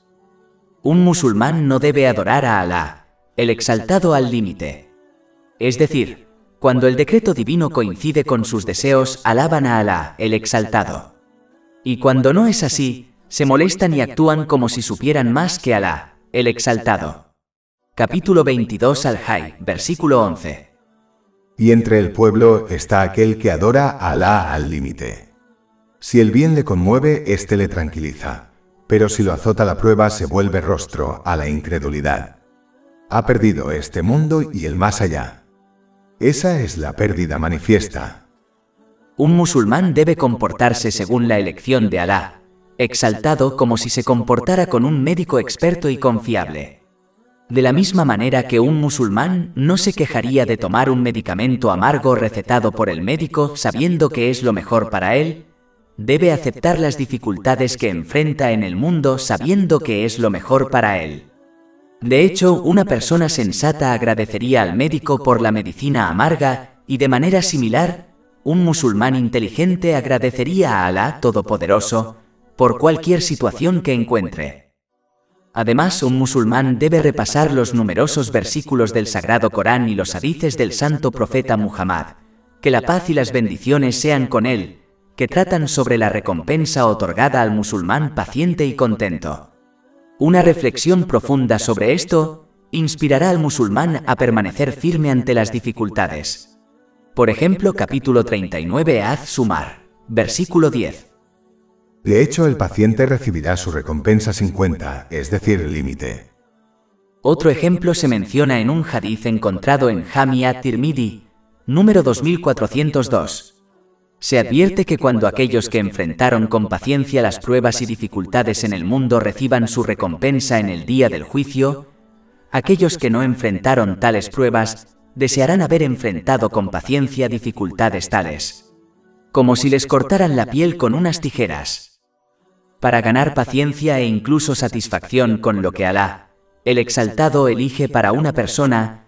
Un musulmán no debe adorar a Alá, el Exaltado al límite. Es decir, cuando el decreto divino coincide con sus deseos, alaban a Alá, el Exaltado. Y cuando no es así, se molestan y actúan como si supieran más que Alá, el Exaltado. Capítulo 22 Al-Hajj, versículo 11. Y entre el pueblo está aquel que adora a Alá al límite. Si el bien le conmueve, éste le tranquiliza, pero si lo azota la prueba se vuelve rostro a la incredulidad. Ha perdido este mundo y el más allá. Esa es la pérdida manifiesta. Un musulmán debe comportarse según la elección de Alá, Exaltado, como si se comportara con un médico experto y confiable. De la misma manera que un musulmán no se quejaría de tomar un medicamento amargo recetado por el médico sabiendo que es lo mejor para él, debe aceptar las dificultades que enfrenta en el mundo sabiendo que es lo mejor para él. De hecho, una persona sensata agradecería al médico por la medicina amarga, y de manera similar, un musulmán inteligente agradecería a Alá Todopoderoso por cualquier situación que encuentre. Además, un musulmán debe repasar los numerosos versículos del Sagrado Corán y los hadices del Santo Profeta Muhammad, que la paz y las bendiciones sean con él, que tratan sobre la recompensa otorgada al musulmán paciente y contento. Una reflexión profunda sobre esto inspirará al musulmán a permanecer firme ante las dificultades. Por ejemplo, capítulo 39 Az-Zumar, versículo 10. De hecho, el paciente recibirá su recompensa sin cuenta, es decir, límite. Otro ejemplo se menciona en un hadith encontrado en Jami at-Tirmidhi, número 2402. Se advierte que cuando aquellos que enfrentaron con paciencia las pruebas y dificultades en el mundo reciban su recompensa en el día del juicio, aquellos que no enfrentaron tales pruebas desearán haber enfrentado con paciencia dificultades tales, como si les cortaran la piel con unas tijeras. Para ganar paciencia e incluso satisfacción con lo que Alá, el Exaltado, elige para una persona,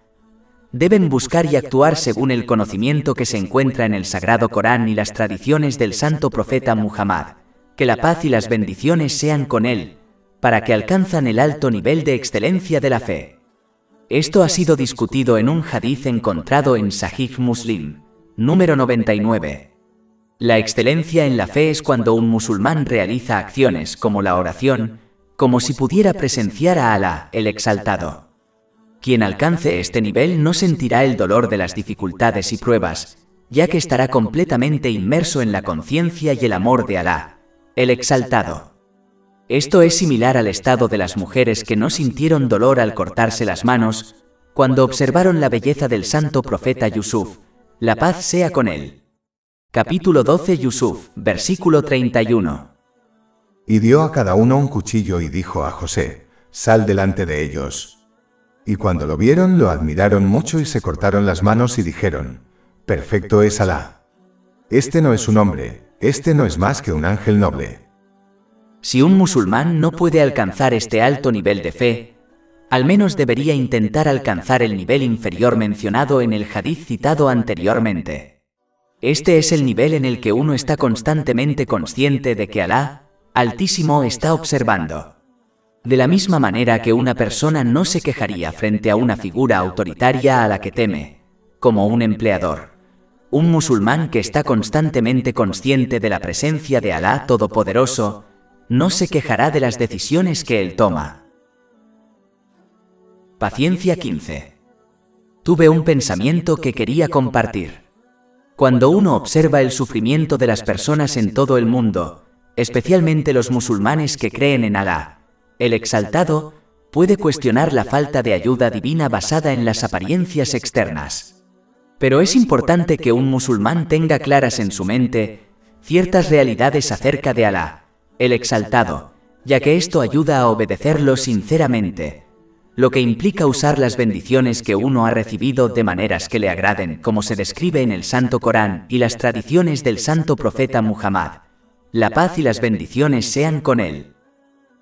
deben buscar y actuar según el conocimiento que se encuentra en el Sagrado Corán y las tradiciones del Santo Profeta Muhammad, que la paz y las bendiciones sean con él, para que alcanzan el alto nivel de excelencia de la fe. Esto ha sido discutido en un hadith encontrado en Sahih Muslim, número 99. La excelencia en la fe es cuando un musulmán realiza acciones como la oración, como si pudiera presenciar a Alá, el Exaltado. Quien alcance este nivel no sentirá el dolor de las dificultades y pruebas, ya que estará completamente inmerso en la conciencia y el amor de Alá, el Exaltado. Esto es similar al estado de las mujeres que no sintieron dolor al cortarse las manos, cuando observaron la belleza del santo profeta Yusuf, la paz sea con él. Capítulo 12 Yusuf, versículo 31. Y dio a cada uno un cuchillo y dijo a José, sal delante de ellos. Y cuando lo vieron lo admiraron mucho y se cortaron las manos y dijeron, perfecto es Alá. Este no es un hombre, este no es más que un ángel noble. Si un musulmán no puede alcanzar este alto nivel de fe, al menos debería intentar alcanzar el nivel inferior mencionado en el hadiz citado anteriormente. Este es el nivel en el que uno está constantemente consciente de que Alá, Altísimo, está observando. De la misma manera que una persona no se quejaría frente a una figura autoritaria a la que teme, como un empleador, un musulmán que está constantemente consciente de la presencia de Alá Todopoderoso, no se quejará de las decisiones que él toma. Paciencia 15. Tuve un pensamiento que quería compartir. Cuando uno observa el sufrimiento de las personas en todo el mundo, especialmente los musulmanes que creen en Alá, el Exaltado, puede cuestionar la falta de ayuda divina basada en las apariencias externas. Pero es importante que un musulmán tenga claras en su mente ciertas realidades acerca de Alá, el Exaltado, ya que esto ayuda a obedecerlo sinceramente, lo que implica usar las bendiciones que uno ha recibido de maneras que le agraden, como se describe en el Santo Corán y las tradiciones del Santo Profeta Muhammad. La paz y las bendiciones sean con él.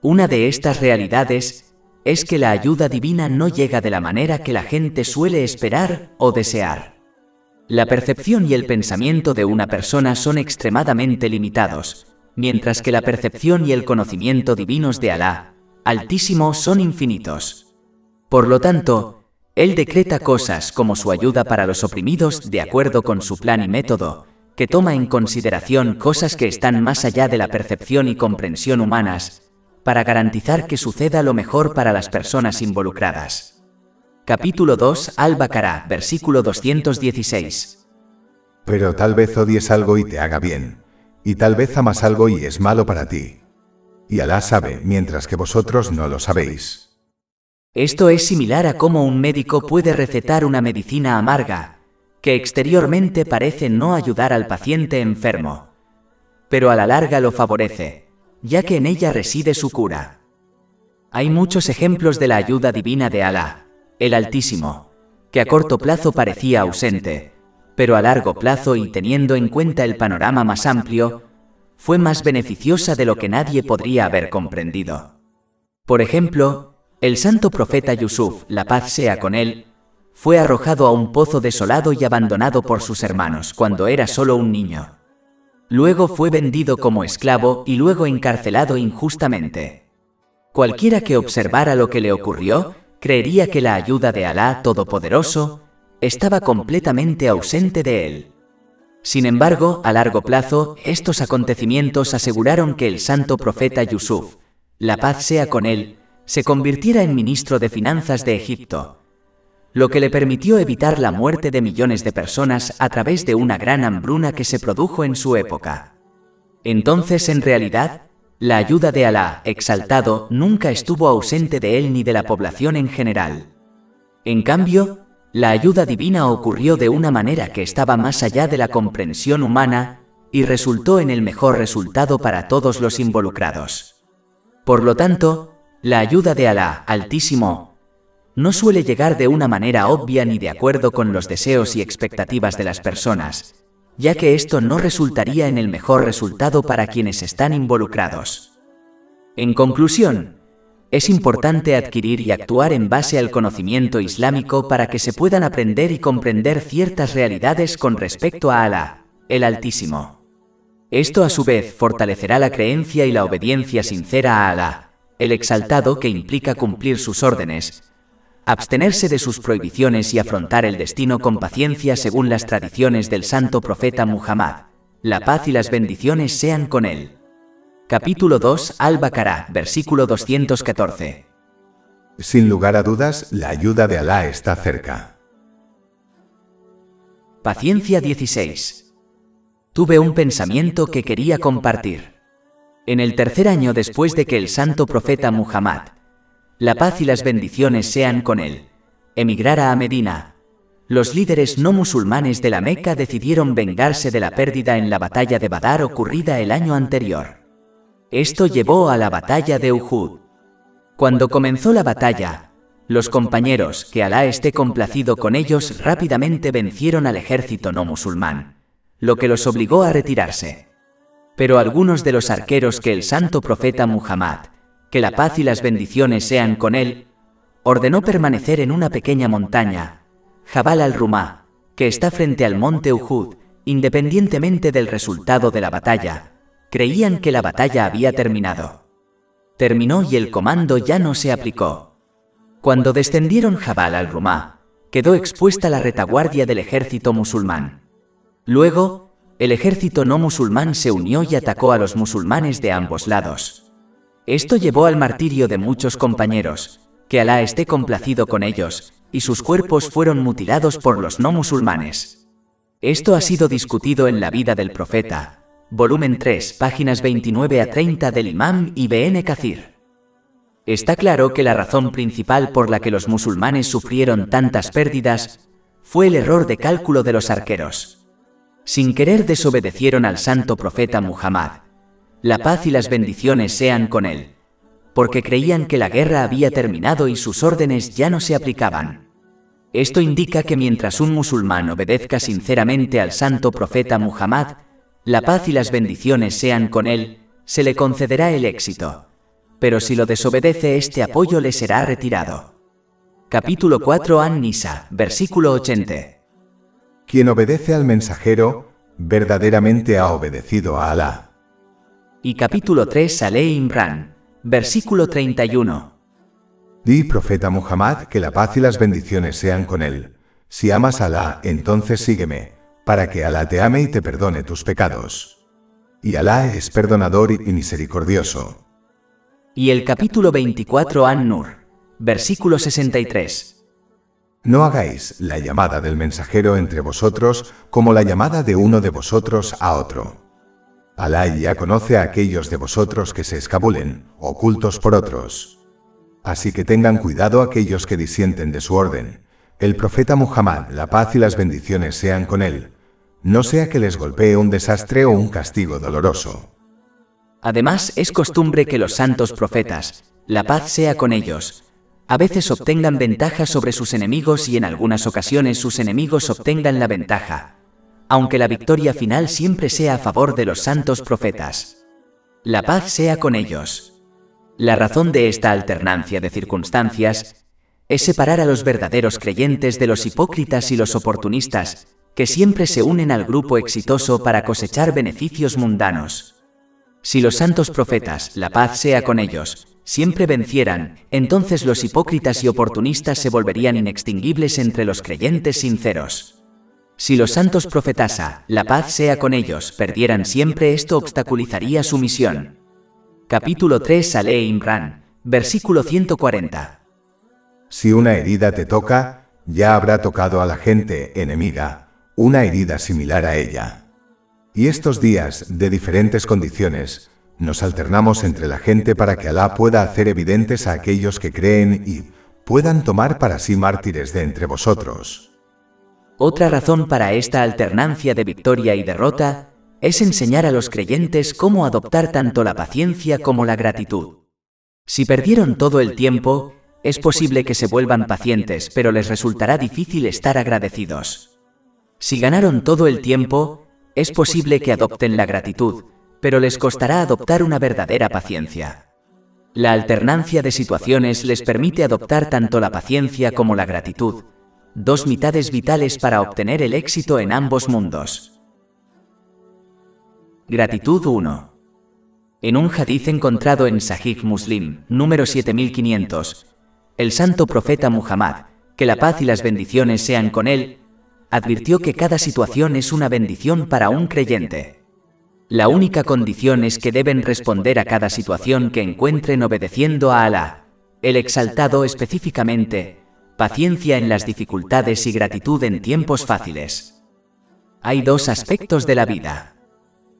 Una de estas realidades es que la ayuda divina no llega de la manera que la gente suele esperar o desear. La percepción y el pensamiento de una persona son extremadamente limitados, mientras que la percepción y el conocimiento divinos de Alá, Altísimo, son infinitos. Por lo tanto, Él decreta cosas como su ayuda para los oprimidos de acuerdo con su plan y método, que toma en consideración cosas que están más allá de la percepción y comprensión humanas, para garantizar que suceda lo mejor para las personas involucradas. Capítulo 2, Al-Baqarah, versículo 216. Pero tal vez odies algo y te haga bien, y tal vez amas algo y es malo para ti. Y Alá sabe, mientras que vosotros no lo sabéis. Esto es similar a cómo un médico puede recetar una medicina amarga, que exteriormente parece no ayudar al paciente enfermo, pero a la larga lo favorece, ya que en ella reside su cura. Hay muchos ejemplos de la ayuda divina de Alá, el Altísimo, que a corto plazo parecía ausente, pero a largo plazo y teniendo en cuenta el panorama más amplio, fue más beneficiosa de lo que nadie podría haber comprendido. Por ejemplo, el santo profeta Yusuf, la paz sea con él, fue arrojado a un pozo desolado y abandonado por sus hermanos cuando era solo un niño. Luego fue vendido como esclavo y luego encarcelado injustamente. Cualquiera que observara lo que le ocurrió, creería que la ayuda de Alá Todopoderoso estaba completamente ausente de él. Sin embargo, a largo plazo, estos acontecimientos aseguraron que el santo profeta Yusuf, la paz sea con él, se convirtiera en ministro de finanzas de Egipto, lo que le permitió evitar la muerte de millones de personas a través de una gran hambruna que se produjo en su época. Entonces, en realidad, la ayuda de Alá, exaltado, nunca estuvo ausente de él ni de la población en general. En cambio, la ayuda divina ocurrió de una manera que estaba más allá de la comprensión humana y resultó en el mejor resultado para todos los involucrados. Por lo tanto, la ayuda de Alá, Altísimo, no suele llegar de una manera obvia ni de acuerdo con los deseos y expectativas de las personas, ya que esto no resultaría en el mejor resultado para quienes están involucrados. En conclusión, es importante adquirir y actuar en base al conocimiento islámico para que se puedan aprender y comprender ciertas realidades con respecto a Alá, el Altísimo. Esto a su vez fortalecerá la creencia y la obediencia sincera a Alá, el Exaltado, que implica cumplir sus órdenes, abstenerse de sus prohibiciones y afrontar el destino con paciencia según las tradiciones del santo profeta Muhammad. La paz y las bendiciones sean con él. Capítulo 2, Al-Baqarah, versículo 214. Sin lugar a dudas, la ayuda de Alá está cerca. Paciencia 16. Tuve un pensamiento que quería compartir. En el tercer año después de que el santo profeta Muhammad, la paz y las bendiciones sean con él, emigrara a Medina, los líderes no musulmanes de la Meca decidieron vengarse de la pérdida en la batalla de Badar ocurrida el año anterior. Esto llevó a la batalla de Uhud. Cuando comenzó la batalla, los compañeros, que Alá esté complacido con ellos, rápidamente vencieron al ejército no musulmán, lo que los obligó a retirarse. Pero algunos de los arqueros que el santo profeta Muhammad, que la paz y las bendiciones sean con él, ordenó permanecer en una pequeña montaña, Jabal al-Rumah, que está frente al monte Uhud, independientemente del resultado de la batalla, creían que la batalla había terminado. Terminó y el comando ya no se aplicó. Cuando descendieron Jabal al-Rumah, quedó expuesta la retaguardia del ejército musulmán. Luego, el ejército no musulmán se unió y atacó a los musulmanes de ambos lados. Esto llevó al martirio de muchos compañeros, que Alá esté complacido con ellos, y sus cuerpos fueron mutilados por los no musulmanes. Esto ha sido discutido en La vida del profeta, volumen 3, páginas 29 a 30 del Imam Ibn Kathir. Está claro que la razón principal por la que los musulmanes sufrieron tantas pérdidas fue el error de cálculo de los arqueros. Sin querer desobedecieron al santo profeta Muhammad, la paz y las bendiciones sean con él, porque creían que la guerra había terminado y sus órdenes ya no se aplicaban. Esto indica que mientras un musulmán obedezca sinceramente al santo profeta Muhammad, la paz y las bendiciones sean con él, se le concederá el éxito. Pero si lo desobedece, este apoyo le será retirado. Capítulo 4 An-Nisa, versículo 80. Quien obedece al mensajero, verdaderamente ha obedecido a Alá. Y capítulo 3 Ale Imran, versículo 31. Di, profeta Muhammad, que la paz y las bendiciones sean con él. Si amas a Alá, entonces sígueme, para que Alá te ame y te perdone tus pecados. Y Alá es perdonador y misericordioso. Y el capítulo 24 An-Nur, versículo 63. No hagáis la llamada del mensajero entre vosotros como la llamada de uno de vosotros a otro. Alá ya conoce a aquellos de vosotros que se escabulen, ocultos por otros. Así que tengan cuidado aquellos que disienten de su orden. El profeta Muhammad, la paz y las bendiciones sean con él, no sea que les golpee un desastre o un castigo doloroso. Además, es costumbre que los santos profetas, la paz sea con ellos, a veces obtengan ventaja sobre sus enemigos y en algunas ocasiones sus enemigos obtengan la ventaja, aunque la victoria final siempre sea a favor de los santos profetas. La paz sea con ellos. La razón de esta alternancia de circunstancias es separar a los verdaderos creyentes de los hipócritas y los oportunistas, que siempre se unen al grupo exitoso para cosechar beneficios mundanos. Si los santos profetas, la paz sea con ellos, siempre vencieran, entonces los hipócritas y oportunistas se volverían inextinguibles entre los creyentes sinceros. Si los santos profetasa, la paz sea con ellos, perdieran siempre, esto obstaculizaría su misión. Capítulo 3 Ale Imran, versículo 140. Si una herida te toca, ya habrá tocado a la gente enemiga una herida similar a ella. Y estos días, de diferentes condiciones, nos alternamos entre la gente para que Alá pueda hacer evidentes a aquellos que creen y puedan tomar para sí mártires de entre vosotros. Otra razón para esta alternancia de victoria y derrota es enseñar a los creyentes cómo adoptar tanto la paciencia como la gratitud. Si perdieron todo el tiempo, es posible que se vuelvan pacientes, pero les resultará difícil estar agradecidos. Si ganaron todo el tiempo, es posible que adopten la gratitud, pero les costará adoptar una verdadera paciencia. La alternancia de situaciones les permite adoptar tanto la paciencia como la gratitud, dos mitades vitales para obtener el éxito en ambos mundos. Gratitud 1. En un hadiz encontrado en Sahih Muslim, número 7500, el santo profeta Muhammad, que la paz y las bendiciones sean con él, advirtió que cada situación es una bendición para un creyente. La única condición es que deben responder a cada situación que encuentren obedeciendo a Alá, el exaltado, específicamente, paciencia en las dificultades y gratitud en tiempos fáciles. Hay dos aspectos de la vida.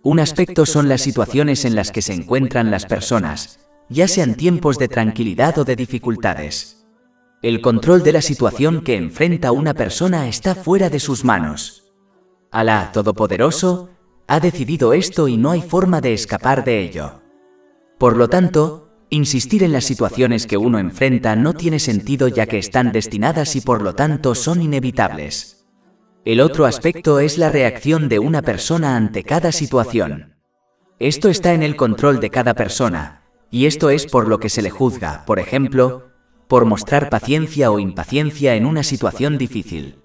Un aspecto son las situaciones en las que se encuentran las personas, ya sean tiempos de tranquilidad o de dificultades. El control de la situación que enfrenta una persona está fuera de sus manos. Alá Todopoderoso ha decidido esto y no hay forma de escapar de ello. Por lo tanto, insistir en las situaciones que uno enfrenta no tiene sentido, ya que están destinadas y por lo tanto son inevitables. El otro aspecto es la reacción de una persona ante cada situación. Esto está en el control de cada persona, y esto es por lo que se le juzga, por ejemplo, por mostrar paciencia o impaciencia en una situación difícil.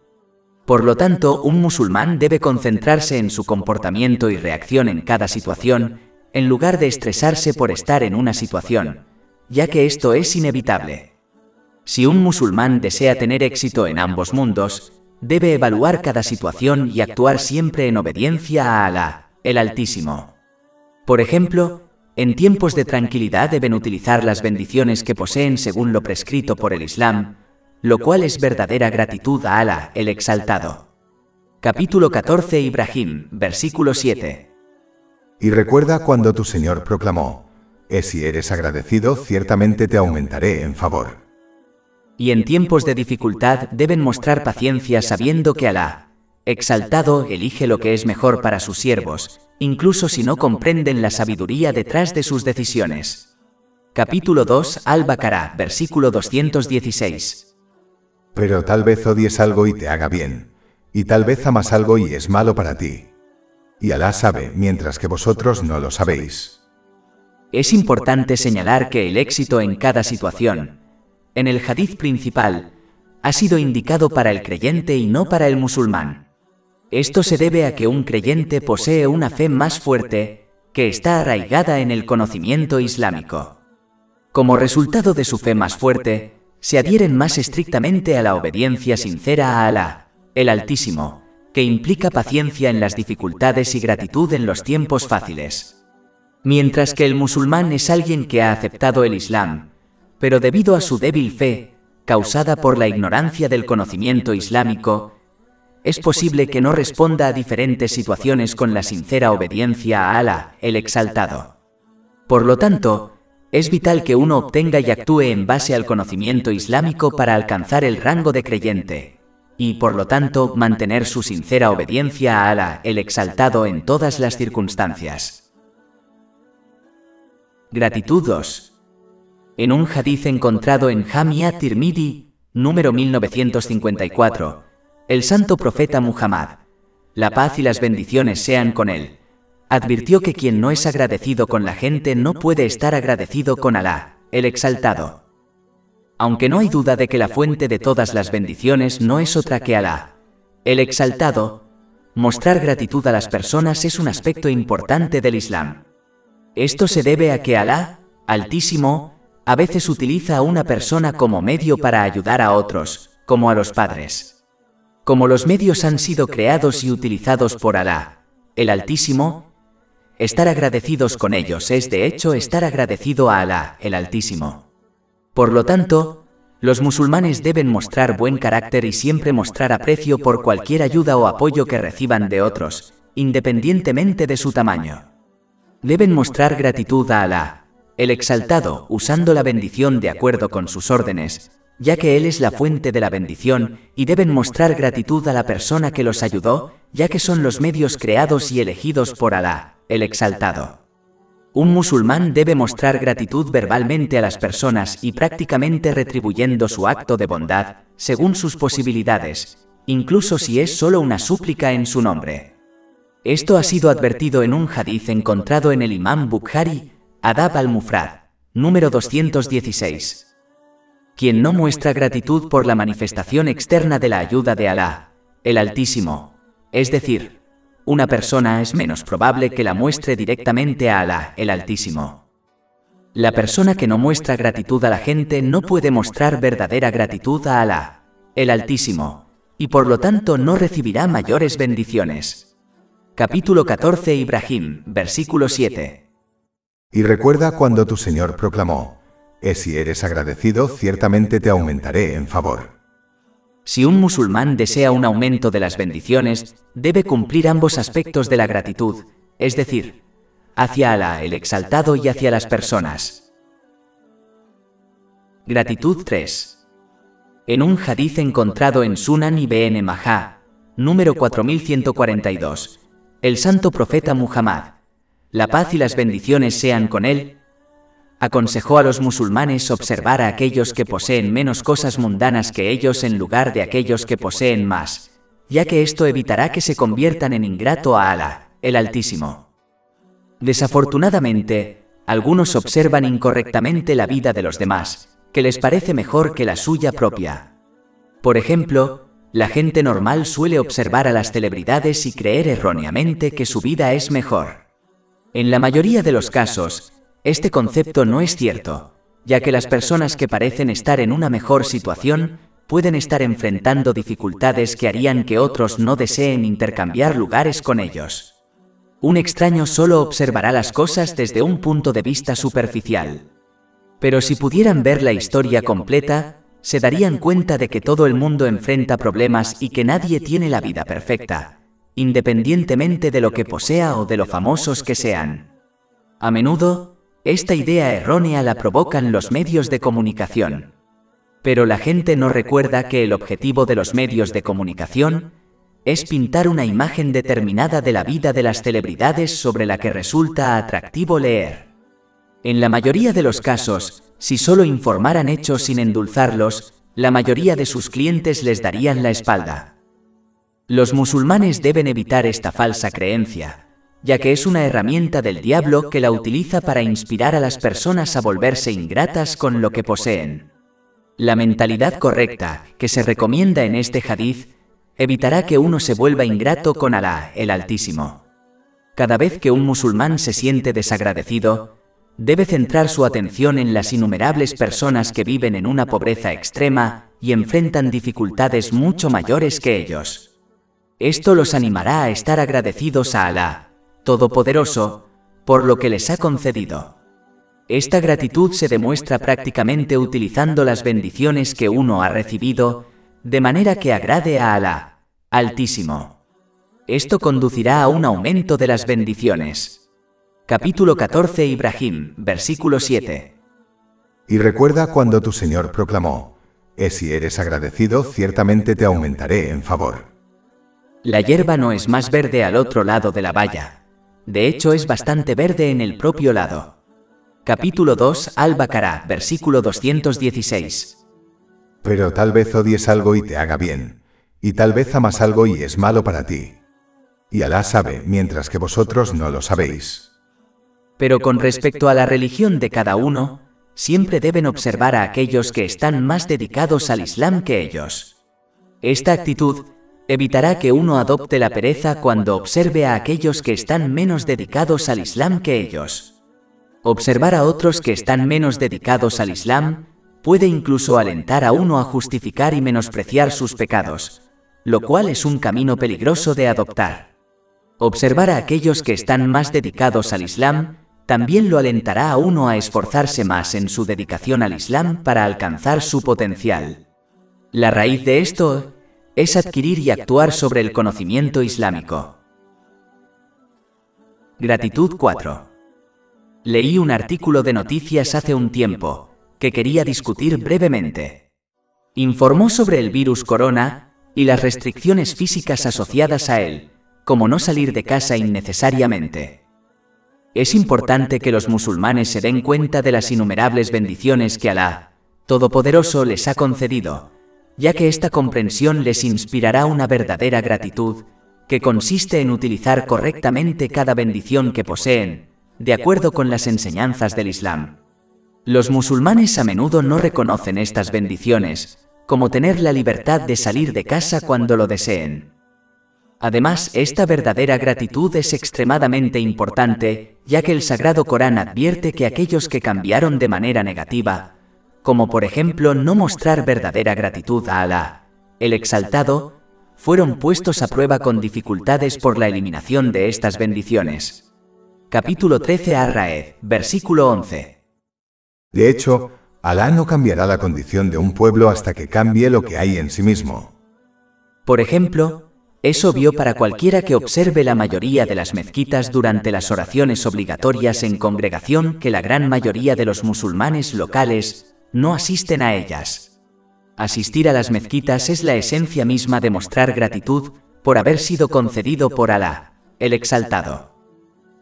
Por lo tanto, un musulmán debe concentrarse en su comportamiento y reacción en cada situación, en lugar de estresarse por estar en una situación, ya que esto es inevitable. Si un musulmán desea tener éxito en ambos mundos, debe evaluar cada situación y actuar siempre en obediencia a Alá, el Altísimo. Por ejemplo, en tiempos de tranquilidad deben utilizar las bendiciones que poseen según lo prescrito por el Islam, lo cual es verdadera gratitud a Alá, el Exaltado. Capítulo 14 Ibrahim, versículo 7. Y recuerda cuando tu Señor proclamó: si eres agradecido, ciertamente te aumentaré en favor. Y en tiempos de dificultad deben mostrar paciencia sabiendo que Alá, Exaltado, elige lo que es mejor para sus siervos, incluso si no comprenden la sabiduría detrás de sus decisiones. Capítulo 2 Al-Baqarah, versículo 216. Pero tal vez odies algo y te haga bien, y tal vez amas algo y es malo para ti. Y Alá sabe, mientras que vosotros no lo sabéis. Es importante señalar que el éxito en cada situación, en el hadith principal, ha sido indicado para el creyente y no para el musulmán. Esto se debe a que un creyente posee una fe más fuerte, que está arraigada en el conocimiento islámico. Como resultado de su fe más fuerte, se adhieren más estrictamente a la obediencia sincera a Alá, el Altísimo, que implica paciencia en las dificultades y gratitud en los tiempos fáciles. Mientras que el musulmán es alguien que ha aceptado el Islam, pero debido a su débil fe, causada por la ignorancia del conocimiento islámico, es posible que no responda a diferentes situaciones con la sincera obediencia a Alá, el Exaltado. Por lo tanto, es vital que uno obtenga y actúe en base al conocimiento islámico para alcanzar el rango de creyente, y por lo tanto mantener su sincera obediencia a Alá, el Exaltado en todas las circunstancias. Gratitud 2. En un hadith encontrado en Jamia Tirmidhi, número 1954, el santo profeta Muhammad, la paz y las bendiciones sean con él, advirtió que quien no es agradecido con la gente no puede estar agradecido con Alá, el Exaltado. Aunque no hay duda de que la fuente de todas las bendiciones no es otra que Alá, el Exaltado, mostrar gratitud a las personas es un aspecto importante del Islam. Esto se debe a que Alá, Altísimo, a veces utiliza a una persona como medio para ayudar a otros, como a los padres. Como los medios han sido creados y utilizados por Alá, el Altísimo, estar agradecidos con ellos es de hecho estar agradecido a Alá, el Altísimo. Por lo tanto, los musulmanes deben mostrar buen carácter y siempre mostrar aprecio por cualquier ayuda o apoyo que reciban de otros, independientemente de su tamaño. Deben mostrar gratitud a Alá, el Exaltado, usando la bendición de acuerdo con sus órdenes, ya que Él es la fuente de la bendición, y deben mostrar gratitud a la persona que los ayudó, ya que son los medios creados y elegidos por Alá, el Exaltado. Un musulmán debe mostrar gratitud verbalmente a las personas y prácticamente retribuyendo su acto de bondad, según sus posibilidades, incluso si es solo una súplica en su nombre. Esto ha sido advertido en un hadith encontrado en el Imam Bukhari, Adab al-Mufrad, número 216. Quien no muestra gratitud por la manifestación externa de la ayuda de Alá, el Altísimo, es decir, una persona es menos probable que la muestre directamente a Alá, el Altísimo. La persona que no muestra gratitud a la gente no puede mostrar verdadera gratitud a Alá, el Altísimo, y por lo tanto no recibirá mayores bendiciones. Capítulo 14 Ibrahim, versículo 7. Y recuerda cuando tu Señor proclamó: si eres agradecido, ciertamente te aumentaré en favor. Si un musulmán desea un aumento de las bendiciones, debe cumplir ambos aspectos de la gratitud, es decir, hacia Alá el Exaltado y hacia las personas. Gratitud 3. En un hadith encontrado en Sunan Ibn Majah, número 4142, el santo profeta Muhammad, la paz y las bendiciones sean con él, aconsejó a los musulmanes observar a aquellos que poseen menos cosas mundanas que ellos en lugar de aquellos que poseen más, ya que esto evitará que se conviertan en ingrato a Alá, el Altísimo. Desafortunadamente, algunos observan incorrectamente la vida de los demás, que les parece mejor que la suya propia. Por ejemplo, la gente normal suele observar a las celebridades y creer erróneamente que su vida es mejor. En la mayoría de los casos, este concepto no es cierto, ya que las personas que parecen estar en una mejor situación pueden estar enfrentando dificultades que harían que otros no deseen intercambiar lugares con ellos. Un extraño solo observará las cosas desde un punto de vista superficial. Pero si pudieran ver la historia completa, se darían cuenta de que todo el mundo enfrenta problemas y que nadie tiene la vida perfecta, independientemente de lo que posea o de lo famosos que sean. A menudo, esta idea errónea la provocan los medios de comunicación. Pero la gente no recuerda que el objetivo de los medios de comunicación es pintar una imagen determinada de la vida de las celebridades sobre la que resulta atractivo leer. En la mayoría de los casos, si solo informaran hechos sin endulzarlos, la mayoría de sus clientes les darían la espalda. Los musulmanes deben evitar esta falsa creencia, ya que es una herramienta del diablo que la utiliza para inspirar a las personas a volverse ingratas con lo que poseen. La mentalidad correcta, que se recomienda en este hadiz, evitará que uno se vuelva ingrato con Alá, el Altísimo. Cada vez que un musulmán se siente desagradecido, debe centrar su atención en las innumerables personas que viven en una pobreza extrema y enfrentan dificultades mucho mayores que ellos. Esto los animará a estar agradecidos a Alá, Todopoderoso, por lo que les ha concedido. Esta gratitud se demuestra prácticamente utilizando las bendiciones que uno ha recibido, de manera que agrade a Alá, Altísimo. Esto conducirá a un aumento de las bendiciones. Capítulo 14 Ibrahim, versículo 7. Y recuerda cuando tu Señor proclamó: si eres agradecido, ciertamente te aumentaré en favor. La hierba no es más verde al otro lado de la valla. De hecho, es bastante verde en el propio lado. Capítulo 2 Al-Baqará, versículo 216. Pero tal vez odies algo y te haga bien, y tal vez amas algo y es malo para ti. Y Alá sabe, mientras que vosotros no lo sabéis. Pero con respecto a la religión de cada uno, siempre deben observar a aquellos que están más dedicados al Islam que ellos. Esta actitud evitará que uno adopte la pereza cuando observe a aquellos que están menos dedicados al Islam que ellos. Observar a otros que están menos dedicados al Islam puede incluso alentar a uno a justificar y menospreciar sus pecados, lo cual es un camino peligroso de adoptar. Observar a aquellos que están más dedicados al Islam también lo alentará a uno a esforzarse más en su dedicación al Islam para alcanzar su potencial. La raíz de esto es adquirir y actuar sobre el conocimiento islámico. Gratitud 4. Leí un artículo de noticias hace un tiempo, que quería discutir brevemente. Informó sobre el virus corona y las restricciones físicas asociadas a él, como no salir de casa innecesariamente. Es importante que los musulmanes se den cuenta de las innumerables bendiciones que Alá, Todopoderoso, les ha concedido, ya que esta comprensión les inspirará una verdadera gratitud, que consiste en utilizar correctamente cada bendición que poseen, de acuerdo con las enseñanzas del Islam. Los musulmanes a menudo no reconocen estas bendiciones, como tener la libertad de salir de casa cuando lo deseen. Además, esta verdadera gratitud es extremadamente importante, ya que el Sagrado Corán advierte que aquellos que cambiaron de manera negativa, como por ejemplo no mostrar verdadera gratitud a Alá, el Exaltado, fueron puestos a prueba con dificultades por la eliminación de estas bendiciones. Capítulo 13 Ar-Ra'd, versículo 11. De hecho, Alá no cambiará la condición de un pueblo hasta que cambie lo que hay en sí mismo. Por ejemplo, es obvio para cualquiera que observe la mayoría de las mezquitas durante las oraciones obligatorias en congregación que la gran mayoría de los musulmanes locales no asisten a ellas. Asistir a las mezquitas es la esencia misma de mostrar gratitud por haber sido concedido por Alá, el Exaltado.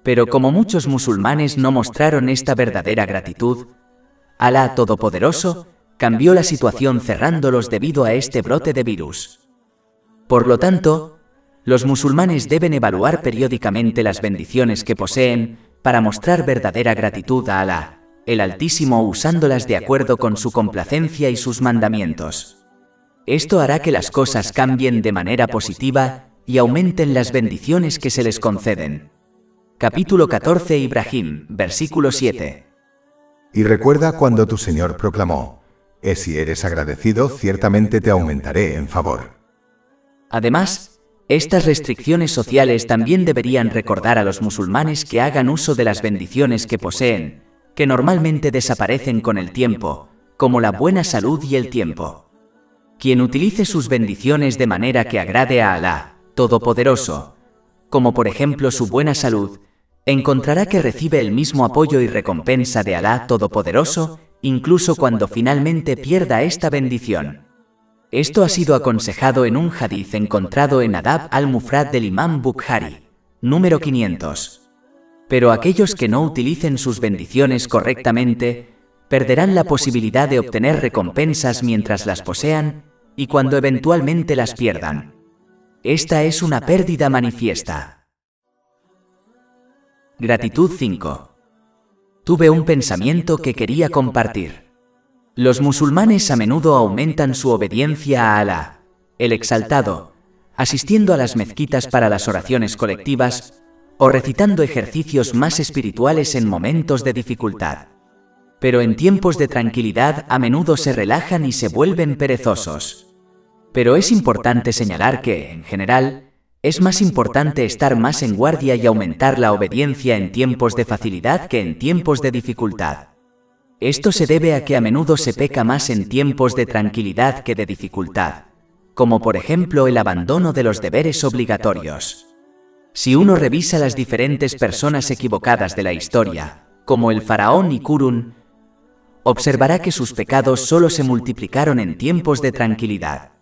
Pero como muchos musulmanes no mostraron esta verdadera gratitud, Alá Todopoderoso cambió la situación cerrándolos debido a este brote de virus. Por lo tanto, los musulmanes deben evaluar periódicamente las bendiciones que poseen para mostrar verdadera gratitud a Alá, el Altísimo, usándolas de acuerdo con su complacencia y sus mandamientos. Esto hará que las cosas cambien de manera positiva y aumenten las bendiciones que se les conceden. Capítulo 14 Ibrahim, versículo 7. Y recuerda cuando tu Señor proclamó: si eres agradecido, ciertamente te aumentaré en favor. Además, estas restricciones sociales también deberían recordar a los musulmanes que hagan uso de las bendiciones que poseen, que normalmente desaparecen con el tiempo, como la buena salud y el tiempo. Quien utilice sus bendiciones de manera que agrade a Alá, Todopoderoso, como por ejemplo su buena salud, encontrará que recibe el mismo apoyo y recompensa de Alá Todopoderoso, incluso cuando finalmente pierda esta bendición. Esto ha sido aconsejado en un hadiz encontrado en Adab al-Mufrad del Imam Bukhari, número 500. Pero aquellos que no utilicen sus bendiciones correctamente, perderán la posibilidad de obtener recompensas mientras las posean y cuando eventualmente las pierdan. Esta es una pérdida manifiesta. Gratitud 5. Tuve un pensamiento que quería compartir. Los musulmanes a menudo aumentan su obediencia a Alá, el Exaltado, asistiendo a las mezquitas para las oraciones colectivas o recitando ejercicios más espirituales en momentos de dificultad. Pero en tiempos de tranquilidad a menudo se relajan y se vuelven perezosos. Pero es importante señalar que, en general, es más importante estar más en guardia y aumentar la obediencia en tiempos de facilidad que en tiempos de dificultad. Esto se debe a que a menudo se peca más en tiempos de tranquilidad que de dificultad, como por ejemplo el abandono de los deberes obligatorios. Si uno revisa las diferentes personas equivocadas de la historia, como el faraón y Qurún, observará que sus pecados solo se multiplicaron en tiempos de tranquilidad.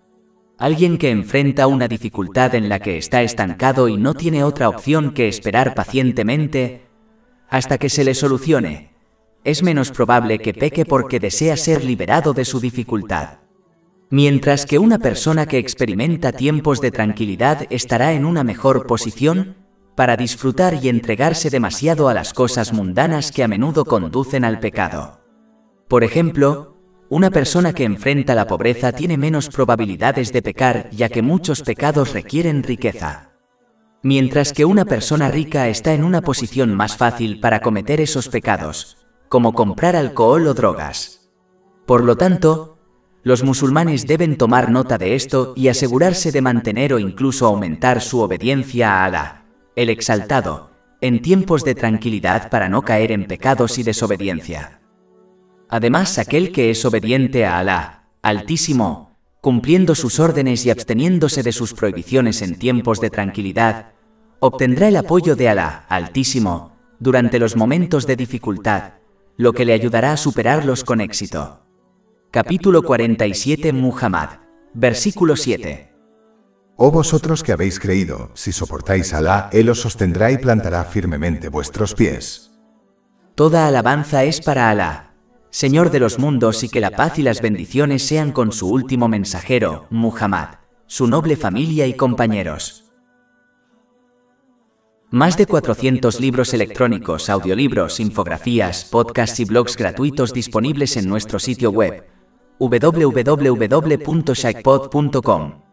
Alguien que enfrenta una dificultad en la que está estancado y no tiene otra opción que esperar pacientemente hasta que se le solucione, es menos probable que peque porque desea ser liberado de su dificultad. Mientras que una persona que experimenta tiempos de tranquilidad estará en una mejor posición para disfrutar y entregarse demasiado a las cosas mundanas que a menudo conducen al pecado. Por ejemplo, una persona que enfrenta la pobreza tiene menos probabilidades de pecar, ya que muchos pecados requieren riqueza. Mientras que una persona rica está en una posición más fácil para cometer esos pecados, como comprar alcohol o drogas. Por lo tanto, los musulmanes deben tomar nota de esto y asegurarse de mantener o incluso aumentar su obediencia a Alá, el Exaltado, en tiempos de tranquilidad para no caer en pecados y desobediencia. Además, aquel que es obediente a Alá, Altísimo, cumpliendo sus órdenes y absteniéndose de sus prohibiciones en tiempos de tranquilidad, obtendrá el apoyo de Alá, Altísimo, durante los momentos de dificultad, lo que le ayudará a superarlos con éxito. Capítulo 47 Muhammad, versículo 7. Oh vosotros que habéis creído, si soportáis a Alá, Él os sostendrá y plantará firmemente vuestros pies. Toda alabanza es para Alá, Señor de los mundos, y que la paz y las bendiciones sean con su último mensajero, Muhammad, su noble familia y compañeros. Más de 400 libros electrónicos, audiolibros, infografías, podcasts y blogs gratuitos disponibles en nuestro sitio web www.shaikpod.com.